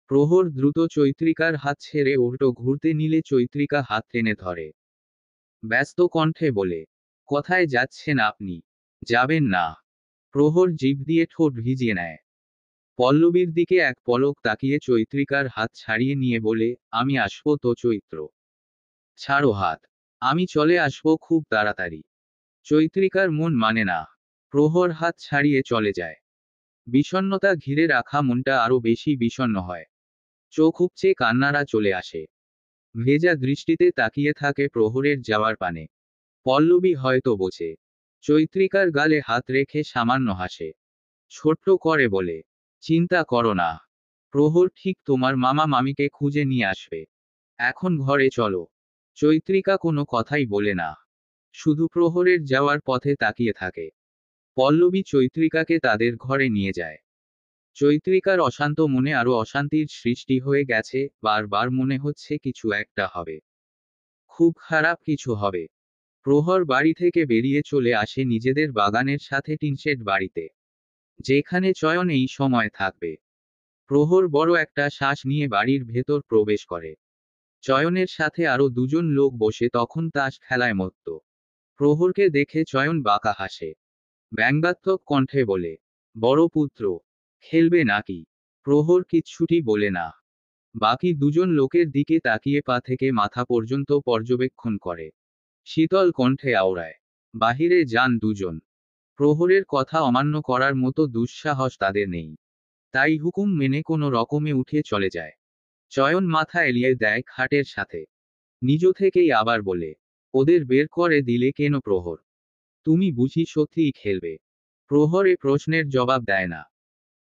প্রহর দ্রুত চৈত্রিকার হাত ছেড়ে উল্টো ঘুরতে নিলে চৈত্রিকা হাত টেনে ধরে। ব্যস্ত কণ্ঠে বলে, কোথায় যাচ্ছেন আপনি? যাবেন না। প্রহর জিভ দিয়ে ঠোঁট ভিজিয়ে নেয়। পল্লবীর দিকে এক পলক তাকিয়ে চৈত্রিকার হাত ছাড়িয়ে নিয়ে বলে, আমি আসবো তো চৈত্র। ছাড়ো হাত। আমি চলে আসবো খুব তাড়াতাড়ি। চৈত্রিকার মন মানে না। প্রহর হাত ছাড়িয়ে চলে যায়। বিষণ্ণতা ঘিরে রাখা মনটা আরো বেশি বিষণ্ণ হয়। চোখ উপচে কান্নারা চলে আসে। ভেজা দৃষ্টিতে তাকিয়ে থাকে প্রহরের যাওয়ার পানে। পল্লবী হয়তো বোঝে। চৈত্রিকার গালে হাত রেখে সামান্য হাসে। ছোট্ট করে বলে, চিন্তা করো না। প্রহর ঠিক তোমার মামা মামিকে খুঁজে নিয়ে আসবে। এখন ঘরে চলো। চৈত্রিকা কোনো কথাই বলে না। শুধু প্রহরের যাওয়ার পথে তাকিয়ে থাকে। পল্লবী চৈত্রিকাকে তাদের ঘরে নিয়ে যায়। চৈত্রিকার অশান্ত মনে আরো অশান্তির সৃষ্টি হয়ে গেছে, বারবার মনে হচ্ছে কিছু একটা হবে। খুব খারাপ কিছু হবে। প্রহর বাড়ি থেকে বেরিয়ে চলে আসে নিজেদের বাগানের সাথে টিনশেড বাড়িতে, যেখানে চয়ন এই সময় থাকবে। প্রহর বড় একটা শ্বাস নিয়ে বাড়ির ভেতর প্রবেশ করে। চয়নের সাথে আরো দুজন লোক বসে তখন তাস খেলায় মত্ত। প্রহরকে দেখে চয়ন বাঁকা হাসে। ব্যঙ্গাত্মক কণ্ঠে বলে, বড় পুত্র, খেলবে নাকি? প্রহর কিচ্ছুটি বলে না। বাকি দুজন লোকের দিকে তাকিয়ে পা থেকে মাথা পর্যন্ত পর্যবেক্ষণ করে। শীতল কণ্ঠে আওড়ায়, বাহিরে যান দুজন। প্রহরের কথা অমান্য করার মতো দুঃসাহস তাদের নেই। তাই হুকুম মেনে কোনো রকমে উঠে চলে যায়। চয়ন মাথা এলিয়ে দেয় খাটের সাথে। নিজ থেকেই আবার বলে, ওদের বের করে দিলে কেন প্রহর? তুমি বুঝি সত্যিই খেলবে? প্রহর এ প্রশ্নের জবাব দেয় না।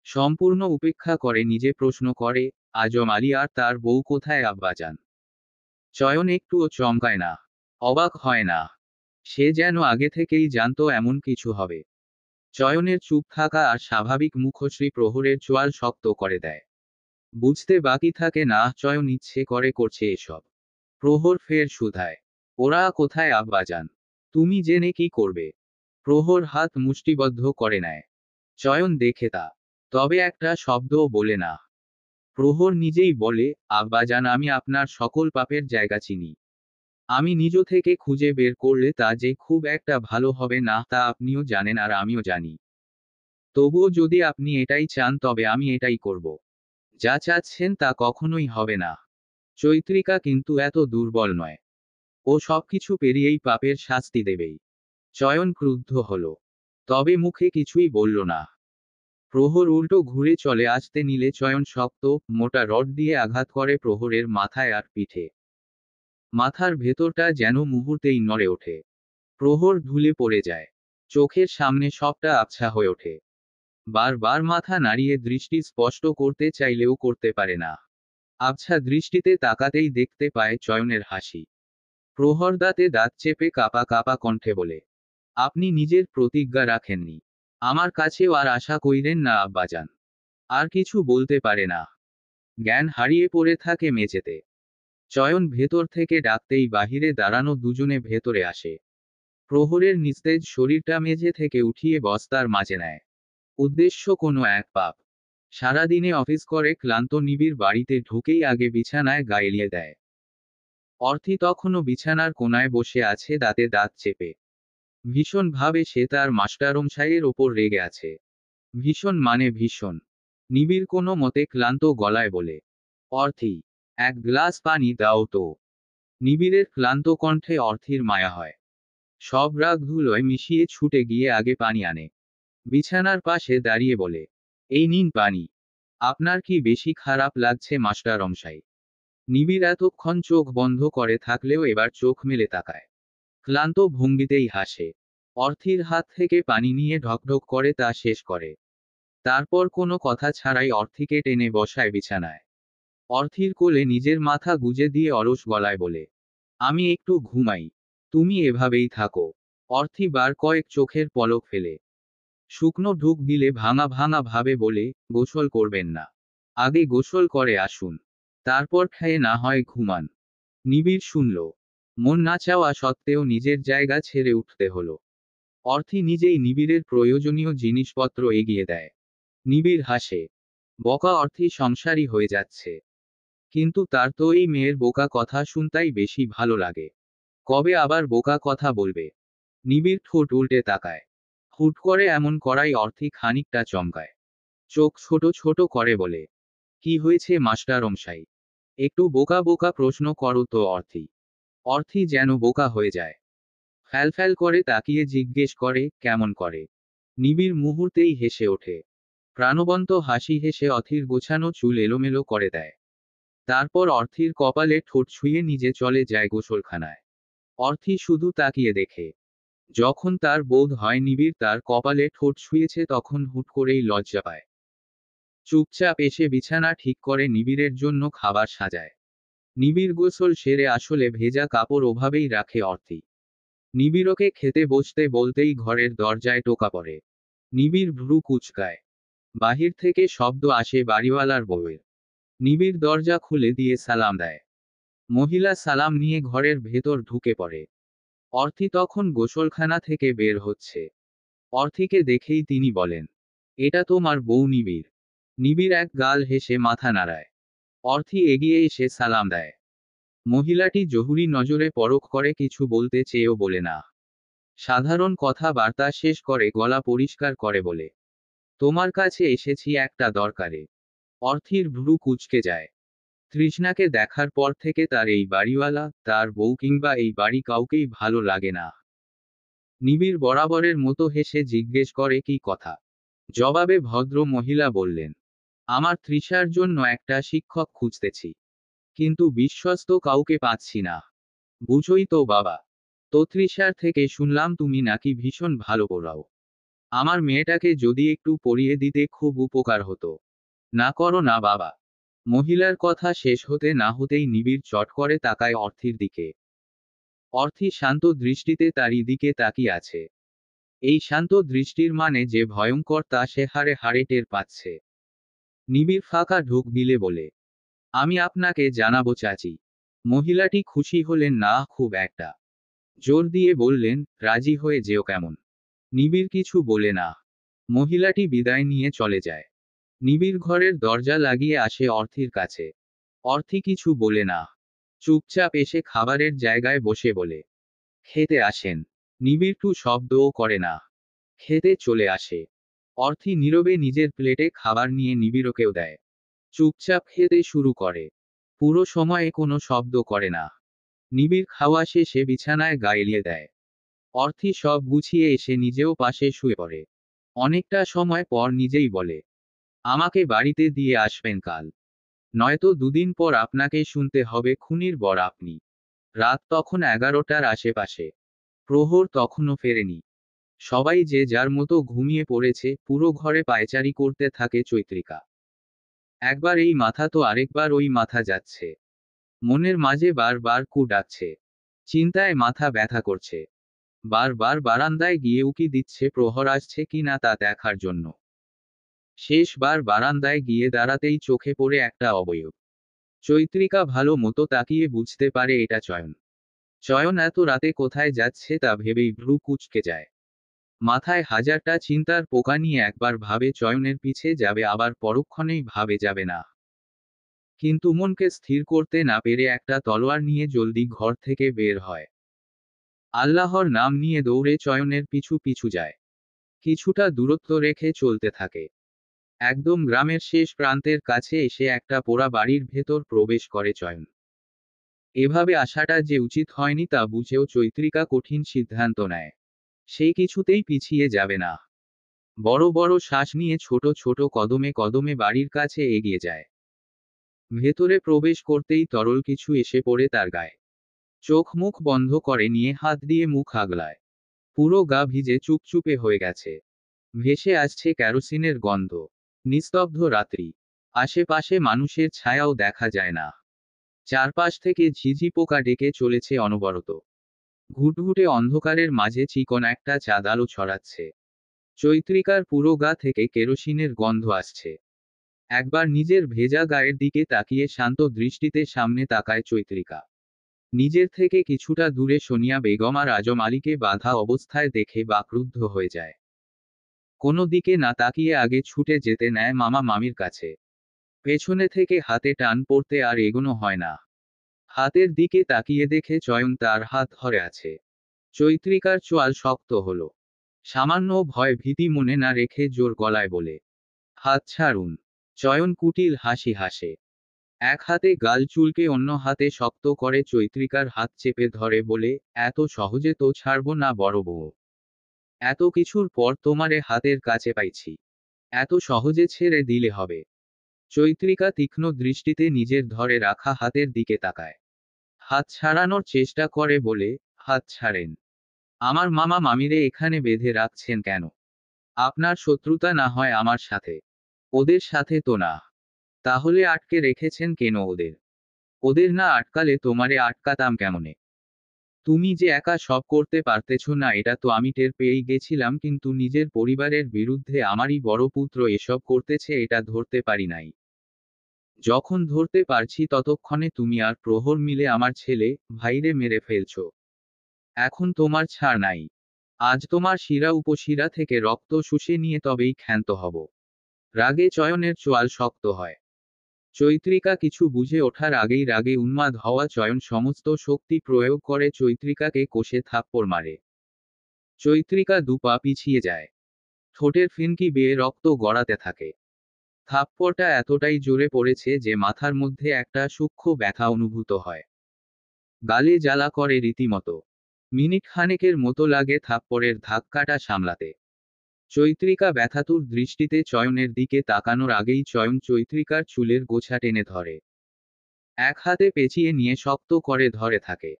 সম্পূর্ণ উপেক্ষা করে নিজে প্রশ্ন করে, আজম আলী আর তার বউ কোথায় আব্বাজান? চয়ন একটুও চমকায় না, অবাক হয় না। সে যেন আগে থেকেই জানতো এমন কিছু হবে। চয়নের চুপ থাকা আর স্বাভাবিক মুখশ্রী প্রহরের চোয়াল শক্ত করে দেয়। বুঝতে বাকি থাকে না চয়ন ইচ্ছে করে করছে এসব। প্রহর ফের শুধায়, ওরা কোথায় আব্বাজান? তুমি জেনে কি করবে? প্রহর হাত মুষ্টিবদ্ধ করে নেয়। চয়ন দেখে তা, তবে একটা শব্দও বলে না। প্রহর নিজেই বলে, আব্বাজান, আমি আপনার সকল পাপের জায়গা চিনি। আমি নিজ থেকে খুঁজে বের করলে তা যে খুব একটা ভালো হবে না তা আপনিও জানেন আর আমিও জানি। তবুও যদি আপনি এটাই চান তবে আমি এটাই করব। যা চাচ্ছেন তা কখনোই হবে না। চৈত্রিকা কিন্তু এত দুর্বল নয়। ও সবকিছু পেরিয়েই পাপের শাস্তি দেবেই। চয়ন ক্রুদ্ধ হল, তবে মুখে কিছুই বলল না। প্রহর উল্টো ঘুরে চলে আসতে নিলে চয়ন শক্ত, মোটা রড দিয়ে আঘাত করে প্রহরের মাথায় আর পিঠে। মাথার ভেতরটা যেন মুহূর্তেই নড়ে ওঠে। প্রহর ঢুলে পড়ে যায়। চোখের সামনে সবটা আবছা হয়ে ওঠে। বারবার মাথা নাড়িয়ে দৃষ্টি স্পষ্ট করতে চাইলেও করতে পারে না। আবছা দৃষ্টিতে তাকাতেই দেখতে পায় চয়নের হাসি। প্রহর দাঁতে দাঁত চেপে কাপা কাপা কণ্ঠে বলে, আপনি নিজের প্রতিজ্ঞা রাখেননি। আমার কাছেও আর আশা কইরেন না আব্বাজান। আর কিছু বলতে পারে না। জ্ঞান হারিয়ে পড়ে থাকে মেঝেতে। চয়ন ভেতর থেকে ডাকতেই বাহিরে দাঁড়ানো দুজনে ভেতরে আসে। প্রহরের নিস্তেজ শরীরটা মেঝে থেকে উঠিয়ে বস্তার মাঝে নেয়। উদ্দেশ্য কোনো এক পাপ। সারাদিনে অফিস করে ক্লান্ত নিবিড় বাড়িতে ঢুকেই আগে বিছানায় গা এলিয়ে দেয়। অর্থি তখনও বিছানার কোনায় বসে আছে দাঁতে দাঁত চেপে। ভীষণ ভাবে সে তার মাস্টারমশাইয়ের ওপর রেগে আছে। ভীষণ মানে ভীষণ। নিবিড় কোনো মতে ক্লান্ত গলায় বলে, অর্থি, এক গ্লাস পানি দাও তো। নিবিড়ের ক্লান্ত কণ্ঠে অর্থির মায়া হয়। সব রাগ ধুলোয় মিশিয়ে ছুটে গিয়ে আগে পানি আনে। বিছানার পাশে দাঁড়িয়ে বলে, এই নিন পানি। আপনার কি বেশি খারাপ লাগছে মাস্টারমশাই? নিবিড় এতক্ষণ চোখ বন্ধ করে থাকলেও এবার চোখ মেলে তাকায়। ক্লান্ত ভঙ্গিতেই হাসে। অর্থির হাত থেকে পানি নিয়ে ঢকঢক করে তা শেষ করে। তারপর কোনো কথা ছাড়াই অর্থিকে টেনে বসায় বিছানায়। অর্থির কোলে নিজের মাথা গুজে দিয়ে অলস গলায় বলে, আমি একটু ঘুমাই। তুমি এভাবেই থাকো। অর্থি বার কয়েক চোখের পলক ফেলে শুকনো ঢুক দিলে ভাঙা ভাঙা ভাবে বলে, গোসল করবেন না? আগে গোসল করে আসুন, তারপর খেয়ে না হয় ঘুমান। নিবিড় শুনল। মন না চাওয়া সত্ত্বেও নিজের জায়গা ছেড়ে উঠতে হলো। অর্থি নিজেই নিবিড়ের প্রয়োজনীয় জিনিসপত্র এগিয়ে দেয়। নিবিড় হাসে। বকা অর্থি সংসারী হয়ে যাচ্ছে। কিন্তু তার তো এই মেয়ের বোকা কথা শুনতাই বেশি ভালো লাগে। কবে আবার বোকা কথা বলবে? নিবিড় ঠোঁট উল্টে তাকায়। হুট করে এমন করাই অর্থি খানিকটা চমকায়। চোখ ছোট ছোট করে বলে, কি হয়েছে মাস্টারমশাই? একটু বোকা বোকা প্রশ্ন করো তো অর্থি। অর্থি যেন বোকা হয়ে যায়। ফ্যাল করে তাকিয়ে জিজ্ঞেস করে, কেমন করে? নিবিড় মুহূর্তেই হেসে ওঠে। প্রাণবন্ত হাসি হেসে অথির গোছানো চুল এলোমেলো করে দেয়। তারপর অর্থির কপালে ঠোঁট ছুঁয়ে নিজে চলে যায় গোসলখানায়। অর্থি শুধু তাকিয়ে দেখে। যখন তার বোধ হয় নিবিড় তার কপালে ঠোঁট ছুঁয়েছে তখন হুট করেই লজ্জা পায়। চুপচাপ এসে বিছানা ঠিক করে নিবিড়ের জন্য খাবার সাজায়। নিবিড় গোসল সেরে আসলে ভেজা কাপড় ওভাবেই রাখে অর্থি। নিবিড়কে খেতে বসতে বলতেই ঘরের দরজায় টোকা পড়ে। নিবিড় ভ্রু কুঁচকায়। বাহির থেকে শব্দ আসে বাড়িওয়ালার বউয়ের। নিবিড় দরজা খুলে দিয়ে সালাম দেয়। মহিলা সালাম নিয়ে ঘরের ভেতর ঢুকে পড়ে। অর্থি তখন গোসলখানা থেকে বের হচ্ছে। অর্থিকে দেখেই তিনি বলেন, এটা তোমার বউ নিবিড়। নিবিড় এক গাল হেসে মাথা নাড়ায়। অর্থি এগিয়ে এসে সালাম দেয়। মহিলাটি জহুরি নজরে পরখ করে, কিছু বলতে চেয়েও বলে না। সাধারণ কথাবার্তা শেষ করে গলা পরিষ্কার করে বলে, তোমার কাছে এসেছি একটা দরকারে। অর্থির ভ্রু কুঁচকে যায়। তৃষ্ণাকে দেখার পর থেকে তার এই বাড়িওয়ালা, তার বউ কিংবা এই বাড়ি কাউকেই ভালো লাগে না। নিবিড় বরাবরের মতো হেসে জিজ্ঞেস করে, কি কথা? জবাবে ভদ্র মহিলা বললেন, আমার তৃষার জন্য একটা শিক্ষক খুঁজতেছি, কিন্তু বিশ্বস্ত কাউকে পাচ্ছি না। বুঝোই তো বাবা, তো তৃষার থেকে শুনলাম তুমি নাকি ভীষণ ভালো পড়াও। আমার মেয়েটাকে যদি একটু পড়িয়ে দিতে খুব উপকার হতো। না করো না বাবা। মহিলার কথা শেষ হতে না হতেই নিবিড় চট করে তাকায় অর্থির দিকে। অর্থি শান্ত দৃষ্টিতে তারই দিকে তাকিয়ে আছে। এই শান্ত দৃষ্টির মানে যে ভয়ঙ্কর তা সে হাড়ে হাড়ে টের পাচ্ছে। নিবিড় ফাঁকা ঢোক গিলে বলে, আমি আপনাকে জানাবো চাচি। মহিলাটি খুশি হলেন না খুব একটা। জোর দিয়ে বললেন, রাজি হয়ে যেও কেমন। নিবিড় কিছু বলে না। মহিলাটি বিদায় নিয়ে চলে যায়। নিবিড় ঘরের দরজা লাগিয়ে আসে অর্থির কাছে। অর্থি কিছু বলে না। চুপচাপ এসে খাবারের জায়গায় বসে বলে, খেতে আসেন। নিবিড় টু শব্দও করে না। খেতে চলে আসে। অর্থি নীরবে নিজের প্লেটে খাবার নিয়ে নিবিড়কেও দেয়। চুপচাপ খেতে শুরু করে। পুরো সময়ে কোনো শব্দ করে না। নিবিড় খাওয়া শেষে বিছানায় গা এলিয়ে দেয়। অর্থি সব গুছিয়ে এসে নিজেও পাশে শুয়ে পড়ে। অনেকটা সময় পর নিজেই বলে, আমাকে বাড়িতে দিয়ে আসবেন কাল। নয়তো দুদিন পর আপনাকে শুনতে হবে খুনির বর আপনি। রাত তখন 11টার আশেপাশে। প্রহর তখনও ফেরেনি। সবাই যে যার মতো ঘুমিয়ে পড়েছে, পুরো ঘরে পায়চারি করতে থাকে চৈত্রিকা। একবার এই মাথা তো আরেকবার ওই মাথা যাচ্ছে। মনের মাঝে বারবার কু ডাকছে। চিন্তায় মাথা ব্যথা করছে। বারবার বারান্দায় গিয়ে উকি দিচ্ছে প্রহর আসছে কি না তা দেখার জন্য। শেষবার বারান্দায় গিয়ে দাঁড়াতেই চোখে পড়ে একটা অবয়ব। চৈত্রিকা ভালো মতো তাকিয়ে বুঝতে পারে এটা চয়ন। চয়ন এত রাতে কোথায় যাচ্ছে তা ভেবেই ভ্রু কুঁচকে যায়। মাথায় হাজারটা চিন্তার পোকা নিয়ে একবার ভাবে চয়নের পিছে যাবে, আবার পরক্ষণেই ভাবে যাবে না। কিন্তু মনকে স্থির করতে না পেরে একটা তলোয়ার নিয়ে জলদি ঘর থেকে বের হয়। আল্লাহর নাম নিয়ে দৌড়ে চয়নের পিছু পিছু যায়। কিছুটা দূরত্ব রেখে চলতে থাকে। একদম গ্রামের শেষ প্রান্তের কাছে এসে একটা পোড়া বাড়ির ভেতর প্রবেশ করে চয়ন। এভাবে আসাটা যে উচিত হয়নি তা বুঝেও চৈত্রিকা কঠিন সিদ্ধান্ত নেয়। সে কিছুতেই পিছিয়ে যাবে না। বড় বড় শ্বাস নিয়ে ছোট ছোট কদমে কদমে বাড়ির কাছে এগিয়ে যায়। ভেতরে প্রবেশ করতেই তরল কিছু এসে পড়ে তার গায়ে। চোখ মুখ বন্ধ করে নিয়ে হাত দিয়ে মুখ আগলায়। পুরো গা ভিজে চুপচুপে হয়ে গেছে। ভেসে আসছে কেরোসিনের গন্ধ। নিস্তব্ধ রাত্রি। আশেপাশে মানুষের ছায়াও দেখা যায় না। চারপাশ থেকে ঝিঝি পোকা ডেকে চলেছে অনবরত। ঘুটঘুটে অন্ধকারের মাঝে চিকন একটা চাঁদ আলো ছড়াচ্ছে। চৈত্রিকার পুরো গা থেকে কেরোসিনের গন্ধ আসছে। একবার নিজের ভেজা গায়ের দিকে তাকিয়ে শান্ত দৃষ্টিতে সামনে তাকায় চৈত্রিকা। নিজের থেকে কিছুটা দূরে সোনিয়া বেগম আর আজম আলীকে বাঁধা অবস্থায় দেখে বাকরুদ্ধ হয়ে যায়। কোনো দিকে না তাকিয়ে আগে ছুটে যেতে নেয় মামা মামির কাছে। পেছনে থেকে হাতে টান পড়তে আর এগোনো হয় না। হাতের দিকে তাকিয়ে দেখে চয়ন তার হাত ধরে আছে। চৈত্রিকার চোয়াল শক্ত হলো। সামান্য ভয় ভীতি মনে না রেখে জোর গলায় বলে, হাত ছাড়ুন। চয়ন কুটিল হাসি হাসে। এক হাতে গাল চুলকে অন্য হাতে শক্ত করে চৈত্রিকার হাত চেপে ধরে বলে, এত সহজে তো ছাড়ব না বড় বউ। এত কিছুর পর তোমারে হাতের কাছে পাইছি। এত সহজে ছেড়ে দিলে হবে? চৈত্রিকা তীক্ষ্ণ দৃষ্টিতে নিজের ধরে রাখা হাতের দিকে তাকায়। হাত ছাড়ানোর চেষ্টা করে বলে, হাত ছাড়েন। আমার মামা মামিরে এখানে বেঁধে রাখছেন কেন? আপনার শত্রুতা না হয় আমার সাথে? ওদের সাথে তো না। তাহলে আটকে রেখেছেন কেন ওদের? ওদের না আটকালে তোমারে আটকাতাম কেমনে? তুমি যে একা সব করতে পারতেছ না এটা তো আমি টের পেয়েই গেছিলাম, কিন্তু নিজের পরিবারের বিরুদ্ধে আমারই বড় পুত্র এসব করতেছে এটা ধরতে পারি নাই। যখন ধরতে পারছি ততক্ষণে তুমি আর প্রহর মিলে আমার ছেলে ভাইরে মেরে ফেলছ। এখন তোমার ছাড় নাই। আজ তোমার শিরা উপশিরা থেকে রক্ত শুষে নিয়ে তবেই ক্ষান্ত হব। রাগে চয়নের চোয়াল শক্ত হয়। চৈত্রিকা কিছু বুঝে ওঠার আগেই রাগে উন্মাদ হওয়া চয়ন সমস্ত শক্তি প্রয়োগ করে চৈত্রিকাকে কষে থাপ্পড় মারে। চৈত্রিকা দুপা পিছিয়ে যায়। ঠোঁটের ফিনকি বেয়ে রক্ত গড়াতে থাকে। থাপ্পড়টা এতটাই জোরে পড়েছে যে মাথার মধ্যে একটা সূক্ষ্ম ব্যথা অনুভূত হয়। গালে জ্বালা করে রীতিমতো। মিনিট খানেকের মতো লাগে থাপ্পড়ের ধাক্কাটা সামলাতে। চৈত্রিকা ব্যথাতুর দৃষ্টিতে চয়নের দিকে তাকানোর আগেই চয়ন চৈত্রিকার চুলের গোছা টেনে ধরে। এক হাতে পেঁচিয়ে নিয়ে শক্ত করে ধরে থাকে।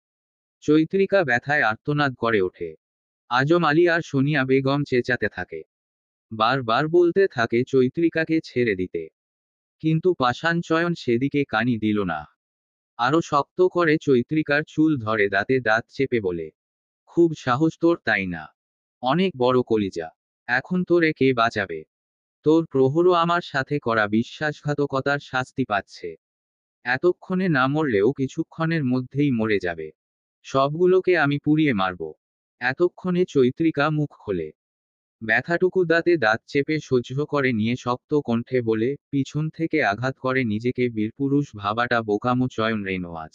চৈত্রিকা ব্যথায় আর্তনাদ করে ওঠে। আজম আলী আর সোনিয়া বেগম চেঁচাতে থাকে। বারবার বলতে থাকে চৈত্রিকাকে ছেড়ে দিতে। কিন্তু পাষাণ চয়ন সেদিকে কানি দিল না। আরো শক্ত করে চৈত্রিকার চুল ধরে দাঁতে দাঁত চেপে বলে, খুব সাহস তোর তাই না? অনেক বড় কলিজা। এখন তোরে কে বাঁচাবে? তোর প্রহরও আমার সাথে করা বিশ্বাসঘাতকতার শাস্তি পাচ্ছে। এতক্ষণে না মরলেও কিছুক্ষণের মধ্যেই মরে যাবে। সবগুলোকে আমি পুড়িয়ে মারব। এতক্ষণে চৈত্রিকা মুখ খোলে। ব্যথাটুকু দাঁতে দাঁত চেপে সহ্য করে নিয়ে শক্ত কণ্ঠে বলে, পিছন থেকে আঘাত করে নিজেকে বীরপুরুষ ভাবাটা বোকামো চয়ন রেনোয়াজ।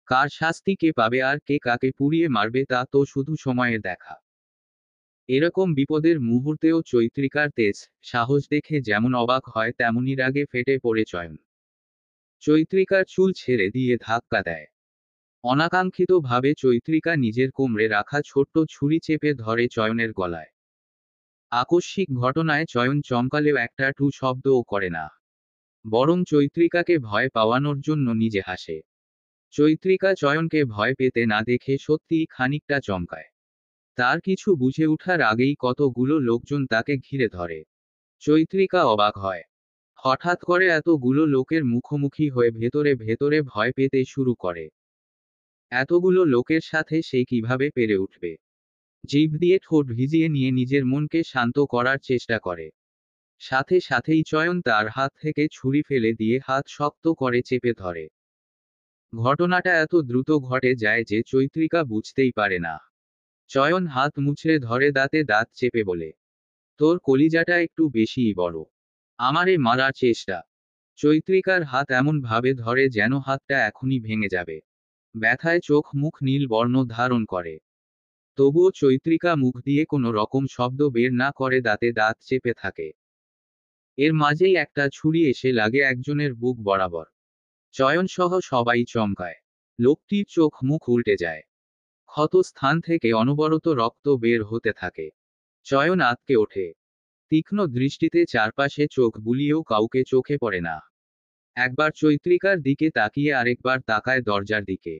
কার শাস্তি কে পাবে আর কে কাকে পুড়িয়ে মারবে তা তো শুধু সময়ের দেখা। এরকম বিপদের মুহূর্তেও চৈত্রিকার তেজ সাহস দেখে যেমন অবাক হয় তেমনই রাগে ফেটে পড়ে চয়ন। চৈত্রিকার চুল ছেড়ে দিয়ে ধাক্কা দেয়। অনাকাঙ্ক্ষিতভাবে চৈত্রিকা নিজের কোমরে রাখা ছোট্ট ছুরি চেপে ধরে চয়নের গলায়। আকস্মিক ঘটনায় চয়ন চমকালেও একটা টু শব্দও করে না। বরং চৈত্রিকাকে ভয় পাওয়ানোর জন্য নিজে হাসে। চৈত্রিকা চয়নকে ভয় পেতে না দেখে সত্যিই খানিকটা চমকায়। তার কিছু বুঝে ওঠার আগেই কতগুলো লোকজন তাকে ঘিরে ধরে। চৈত্রিকা অবাক হয়। হঠাৎ করে এতগুলো লোকের মুখোমুখি হয়ে ভেতরে ভেতরে ভয় পেতে শুরু করে। এতগুলো লোকের সাথে সে কিভাবে পেরে উঠবে? জিভ দিয়ে ঠোঁট ভিজিয়ে নিয়ে নিজের মনকে শান্ত করার চেষ্টা করে। সাথে সাথেই চয়ন তার হাত থেকে ছুরি ফেলে দিয়ে হাত শক্ত করে চেপে ধরে। ঘটনাটা এত দ্রুত ঘটে যায় যে চৈত্রিকা বুঝতেই পারে না। চয়ন হাত মুচড়ে ধরে দাঁতে দাঁত চেপে বলে, তোর কলিজাটা একটু বেশিই বড়। আমারে মারার চেষ্টা। চৈত্রিকার হাত এমন ভাবে ধরে যেন হাতটা এখনই ভেঙে যাবে। ব্যথায় চোখ মুখ নীল বর্ণ ধারণ করে। তবুও চৈত্রিকা মুখ দিয়ে কোনো রকম শব্দ বের না করে দাঁতে দাঁত চেপে থাকে। এর মাঝেই একটা ছুরি এসে লাগে একজনের বুক বরাবর। চয়ন সহ সবাই চমকায়। লোকটির চোখ মুখ উল্টে যায়। ক্ষত স্থান থেকে অনবরত রক্ত বের হতে থাকে। চয়ন আঁতকে ওঠে। তীক্ষ্ণ দৃষ্টিতে চারপাশে চোখ বুলিয়েও কাউকে চোখে পড়ে না। একবার চৈত্রিকার দিকে তাকিয়ে আরেকবার তাকায় দরজার দিকে।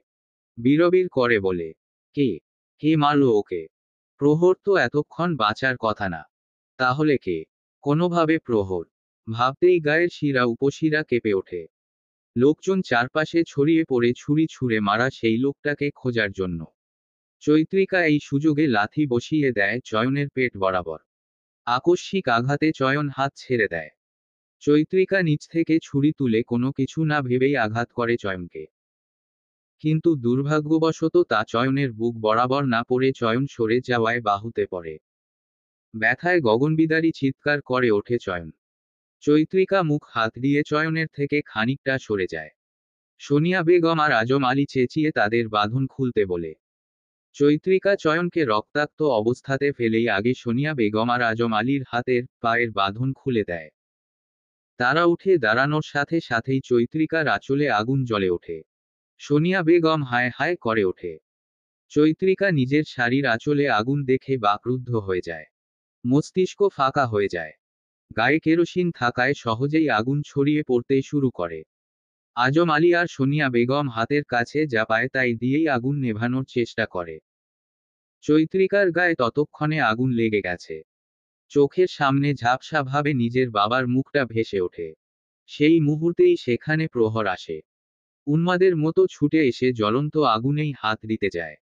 বিড়বিড় করে বলে, কে? কে মারলো ওকে? প্রহর তো এতক্ষণ বাঁচার কথা না। তাহলে কে? কোনোভাবে প্রহর। ভাবতেই গায়ের শিরা উপশিরা কেঁপে ওঠে। লোকজন চারপাশে ছড়িয়ে পড়ে ছুরি ছুঁড়ে মারা সেই লোকটাকে খোঁজার জন্য। চৈত্রিকা এই সুযোগে লাথি বসিয়ে দেয় চয়নের পেট বরাবর। আকস্মিক আঘাতে চয়ন হাত ছেড়ে দেয়। চৈত্রিকা নিচ থেকে ছুরি তুলে কোনো কিছু না ভেবেই আঘাত করে চয়নকে। কিন্তু দুর্ভাগ্যবশত তা চয়নের বুক বরাবর না পড়ে চয়ন সরে যাওয়ায় বাহুতে পড়ে। ব্যথায় গগনবিদারী চিৎকার করে ওঠে চয়ন। চৈত্রিকা মুখ হাত দিয়ে চয়নের থেকে খানিকটা সরে যায়। সোনিয়া বেগম আর আজম আলী চেঁচিয়ে তাদের বাঁধন খুলতে বলে। চৈত্রিকা চয়নকে রক্তাক্ত অবস্থাতে ফেলেই আগে সোনিয়া বেগম আর আজম আলীর হাতের পায়ের বাঁধন খুলে দেয়। তারা উঠে দাঁড়ানোর সাথে সাথেই চৈত্রিকার আঁচলে আগুন জ্বলে ওঠে। সোনিয়া বেগম হায় হায় করে ওঠে। চৈত্রিকা নিজের শাড়ির আঁচলে আগুন দেখে বাকরুদ্ধ হয়ে যায়। মস্তিষ্ক ফাঁকা হয়ে যায়। গায়ে কেরোসিন থাকায় সহজেই আগুন ছড়িয়ে পড়তে শুরু করে। আজম আলী আর সোনিয়া বেগম হাতের কাছে যা পায় তাই দিয়েই আগুন নেভানোর চেষ্টা করে। চৈত্রিকার গায়ে ততক্ষণে আগুন লেগে গেছে। চোখের সামনে ঝাপসাভাবে নিজের বাবার মুখটা ভেসে ওঠে। সেই মুহূর্তেই সেখানে প্রহর আসে। উন্মাদের মতো ছুটে এসে জ্বলন্ত আগুনেই হাত দিতে যায়।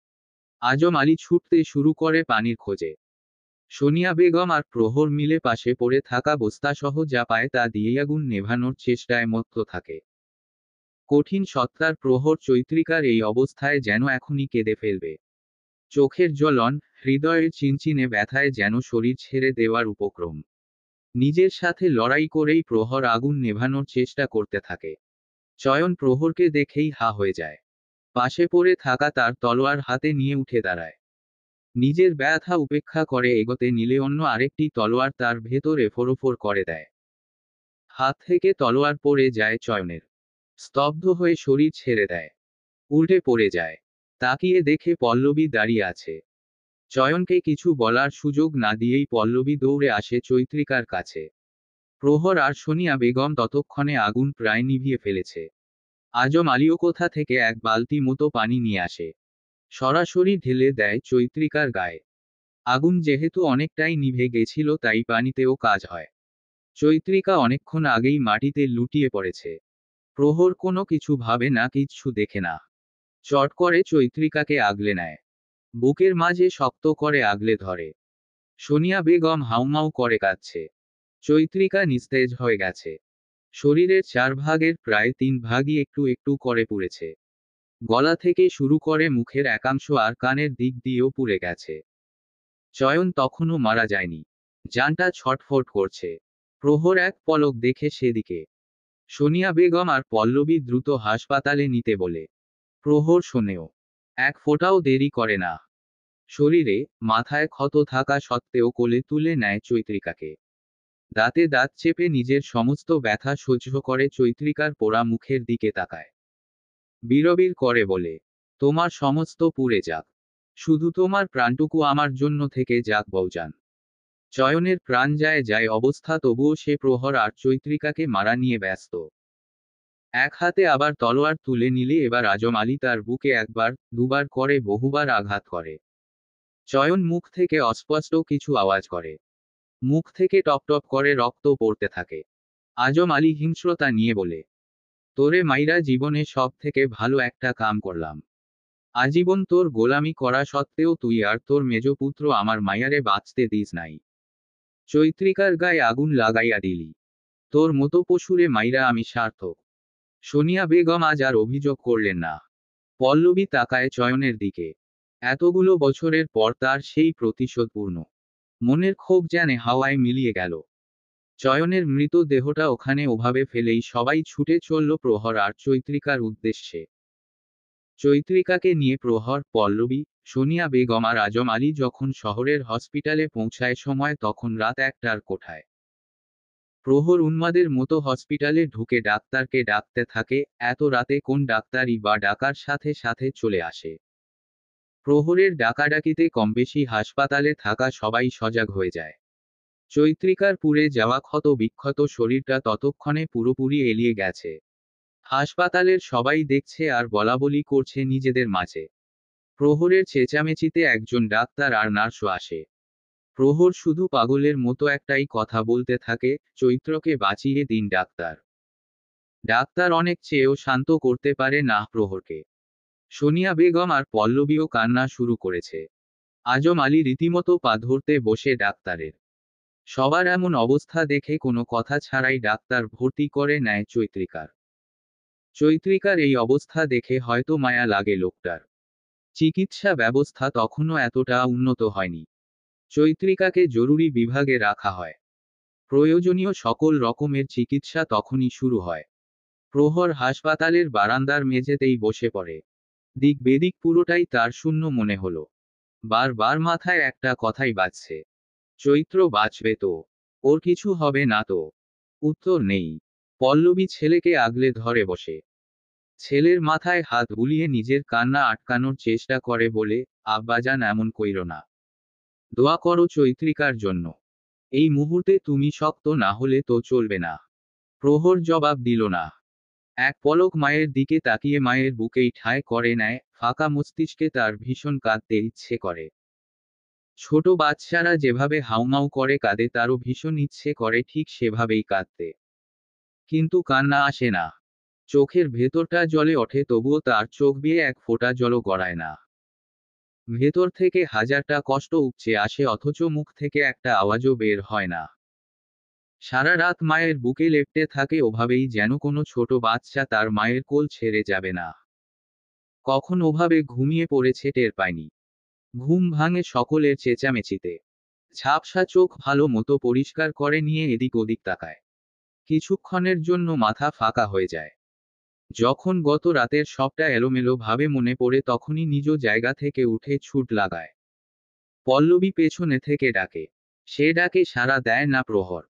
আজম আলী ছুটতে শুরু করে পানির খোঁজে। সোনিয়া বেগম আর প্রহর মিলে পাশে পড়ে থাকা বস্তাসহ যা পায় তা দিয়েই আগুন নেভানোর চেষ্টায় মত্ত থাকে। কঠিন সত্তার প্রহর চৈত্রিকার এই অবস্থায় যেন এখনই কেঁদে ফেলবে। চোখের জ্বলন, হৃদয়ের চিনচিনে ব্যথায় যেন শরীর ছেড়ে দেওয়ার উপক্রম। নিজের সাথে লড়াই করেই প্রহর আগুন নেভানোর চেষ্টা করতে থাকে। চয়ন প্রহরকে দেখেই হা হয়ে যায়। পাশে পড়ে থাকা তার তলোয়ার হাতে নিয়ে উঠে দাঁড়ায়। নিজের ব্যথা উপেক্ষা করে এগোতে নিলে অন্য আরেকটি তলোয়ার তার ভেতর এফোরোফোর করে দেয়। হাত থেকে তলোয়ার পড়ে যায় চয়নের। স্তব্ধ হয়ে শরীর ছেড়ে দেয়। উল্টে পড়ে যায়। তাকিয়ে দেখে পল্লবী দাঁড়িয়ে আছে। চয়নকে কিছু বলার সুযোগ না দিয়েই পল্লবী দৌড়ে আসে চৈত্রিকার কাছে। প্রহর আর সোনিয়া বেগম ততক্ষণে আগুন প্রায় নিভিয়ে ফেলেছে। আজম আলীও কোথা থেকে এক বালতি মতো পানি নিয়ে আসে। সরাসরি ঢেলে দেয় চৈত্রিকার গায়ে। আগুন যেহেতু অনেকটাই নিভে গেছিল তাই পানিতেও কাজ হয়। চৈত্রিকা অনেকক্ষণ আগেই মাটিতে লুটিয়ে পড়েছে। প্রহর কোনো কিছু ভাবে না, কিচ্ছু দেখে না। চট করে চৈত্রিকাকে আগলে নেয়। বুকের মাঝে শক্ত করে আগলে ধরে। সোনিয়া বেগম হাউমাউ করে কাঁদছে। চৈত্রিকা নিস্তেজ হয়ে গেছে। শরীরের 4 ভাগের প্রায় 3 ভাগই একটু একটু করে পুড়েছে। গলা থেকে শুরু করে মুখের একাংশ আর কানের দিক দিয়েও পুড়ে গেছে। চয়ন তখনও মারা যায়নি। জানটা ছটফট করছে। প্রহর এক পলক দেখে সেদিকে। সোনিয়া বেগম আর পল্লবী দ্রুত হাসপাতালে নিতে বলে। প্রহর শোনেও। এক ফোঁটাও দেরি করে না। শরীরে, মাথায় ক্ষত থাকা সত্ত্বেও কোলে তুলে নেয় চৈত্রিকাকে। দাঁতে দাঁত চেপে নিজের সমস্ত ব্যথা সহ্য করে চৈত্রিকার পোড়া মুখের দিকে তাকায়। বিড়বিড় করে বলে, তোমার সমস্ত পুড়ে যাক। শুধু তোমার প্রাণটুকু আমার জন্য থেকে যাক বউজান। চয়নের প্রাণ যায় যায় অবস্থা, তবুও সে প্রহর আর চৈত্রিকাকে মারা নিয়ে ব্যস্ত। এক হাতে আবার তলোয়ার তুলে নিলে এবার আজম আলী তার বুকে একবার, দুবার করে বহুবার আঘাত করে। চয়ন মুখ থেকে অস্পষ্ট কিছু আওয়াজ করে। মুখ থেকে টপটপ করে রক্ত পড়তে থাকে। আজম আলী হিংস্রতা নিয়ে বলে, তোরে মাইরা জীবনে সব থেকে ভালো একটা কাম করলাম। আজীবন তোর গোলামি করা সত্ত্বেও তুই আর তোর মেজপুত্র আমার মাইয়ারে বাঁচতে দিস নাই। চৈত্রিকার গায়ে আগুন লাগাইয়া দিলি। তোর মতো পশুরে মাইরা আমি সার্থক। সোনিয়া বেগম আজ আর অভিযোগ করলেন না। পল্লবী তাকায় চয়নের দিকে। এতগুলো বছরের পর তার সেই প্রতিশোধপূর্ণ মনের ক্ষোভ যেন হাওয়ায় মিলিয়ে গেল। চয়নের মৃত দেহটা ওখানে ওভাবে ফেলেই সবাই ছুটে চলল প্রহর আর চৈত্রিকার উদ্দেশ্যে। চৈত্রিকাকে নিয়ে প্রহর, পল্লবী, সোনিয়া বেগম আর আজম আলী যখন শহরের হসপিটালে পৌঁছায় সময় তখন রাত 1টার কোঠায়। প্রহর উন্মাদের মতো হসপিটালে ঢুকে ডাক্তারকে ডাকতে থাকে। এত রাতে কোন ডাক্তারই বা ডাকার সাথে সাথে চলে আসে। প্রহরের ডাকাডাকিতে কমবেশি হাসপাতালে থাকা সবাই সজাগ হয়ে যায়। চৈত্রিকার পুড়ে যাওয়া ক্ষত বিক্ষত শরীরটা ততক্ষণে পুরোপুরি এলিয়ে গেছে। হাসপাতালের সবাই দেখছে আর বলাবলি করছে নিজেদের মাঝে। প্রহরের চেঁচামেচিতে একজন ডাক্তার আর নার্সও আসে। প্রহর শুধু পাগলের মতো একটাই কথা বলতে থাকে, চৈত্রকে বাঁচিয়ে দিন ডাক্তার। ডাক্তার অনেক চেয়েও শান্ত করতে পারে না প্রহরকে। সোনিয়া বেগম আর পল্লবীও কান্না শুরু করেছে। আজম আলী রীতিমতো পা ধরতে বসে ডাক্তারের। সবার এমন অবস্থা দেখে কোনো কথা ছাড়াই ডাক্তার ভর্তি করে নেয় চৈত্রিকার। চৈত্রিকার এই অবস্থা দেখে হয়তো মায়া লাগে লোকটার। চিকিৎসা ব্যবস্থা তখনও এতটা উন্নত হয়নি। চৈত্রিকাকে জরুরি বিভাগে রাখা হয়। প্রয়োজনীয় সকল রকমের চিকিৎসা তখনই শুরু হয়। প্রহর হাসপাতালের বারান্দার মেঝেতেই বসে পড়ে। দিক বেদিক পুরোটাই তার শূন্য মনে হলো। বারবার মাথায় একটা কথাই বাজছে, চৈত্র বাঁচবে তো? ওর কিছু হবে না তো? উত্তর নেই। পল্লবী ছেলেকে আগলে ধরে বসে। ছেলের মাথায় হাত বুলিয়ে নিজের কান্না আটকানোর চেষ্টা করে বলে, আব্বাজান এমন কইরো না। দোয়া করো চৈত্রিকার জন্য। এই মুহূর্তে তুমি শক্ত না হলে তো চলবে না। প্রহর জবাব দিল না। এক পলক মায়ের দিকে তাকিয়ে মায়ের বুকেই ঠাঁই করে নেয়। ফাঁকা মস্তিষ্কে তার ভীষণ কাঁদতে ইচ্ছে করে। ছোট বাচ্চারা যেভাবে হাউমাউ করে কাঁদে তারও ভীষণ ইচ্ছে করে ঠিক সেভাবেই কাঁদতে। কিন্তু কান্না আসে না। চোখের ভেতরটা জ্বলে ওঠে, তবুও তার চোখ বেয়ে এক ফোঁটা জলও গড়ায় না। ভেতর থেকে হাজারটা কষ্ট উপচে আসে, অথচ মুখ থেকে একটা আওয়াজও বের হয় না। সারা রাত মায়ের বুকে লেপ্টে থাকে, ওভাবেই যেন কোনো ছোট বাচ্চা তার মায়ের কোল ছেড়ে যাবে না। কখন ওভাবে ঘুমিয়ে পড়েছে টের পায়নি। ঘুম ভাঙে সকলের চেঁচামেচিতে। ঝাপসা চোখ ভালো মতো পরিষ্কার করে নিয়ে এদিক ওদিক তাকায়। কিছুক্ষণের জন্য মাথা ফাঁকা হয়ে যায়। যখন গত রাতের সবটা এলোমেলো ভাবে মনে পড়ে, তখনই নিজ জায়গা থেকে উঠে ছুট লাগায়। পল্লবী পেছনে থেকে ডাকে। সে ডাকে সাড়া দেয় না প্রহর।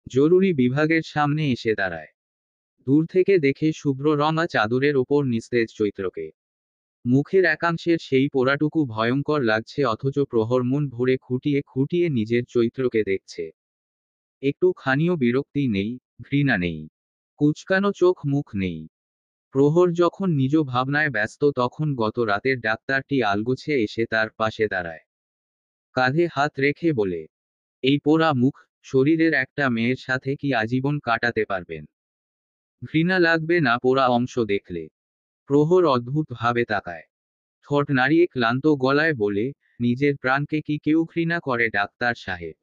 জরুরি বিভাগের সামনে এসে দাঁড়ায়। দূর থেকে দেখে শুভ্র রঙা চাদরের ওপর নিস্তেজ চৈত্রকে। মুখের একাংশের সেই পোড়াটুকু ভয়ঙ্কর লাগছে, অথচ প্রহর মন ভরে খুঁটিয়ে খুঁটিয়ে নিজের চৈত্রকে দেখছে। একটু খানিও বিরক্তি নেই, ঘৃণা নেই, কুচকানো চোখ মুখ নেই। প্রহর যখন নিজ ভাবনায় ব্যস্ত, তখন গত রাতের ডাক্তারটি আলগোছে এসে তার পাশে দাঁড়ায়। কাঁধে হাত রেখে বলে, এই পোড়া মুখ, শরীরের একটা মেয়ের সাথে কি আজীবন কাটাতে পারবেন? ঘৃণা লাগবে না পোড়া অংশ দেখলে? প্রহর অদ্ভুত ভাবে তাকায়। ঠোঁট নাড়িয়ে ক্লান্ত গলায় বলে, নিজের প্রাণকে কি কেউ ঘৃণা করে ডাক্তার সাহেব?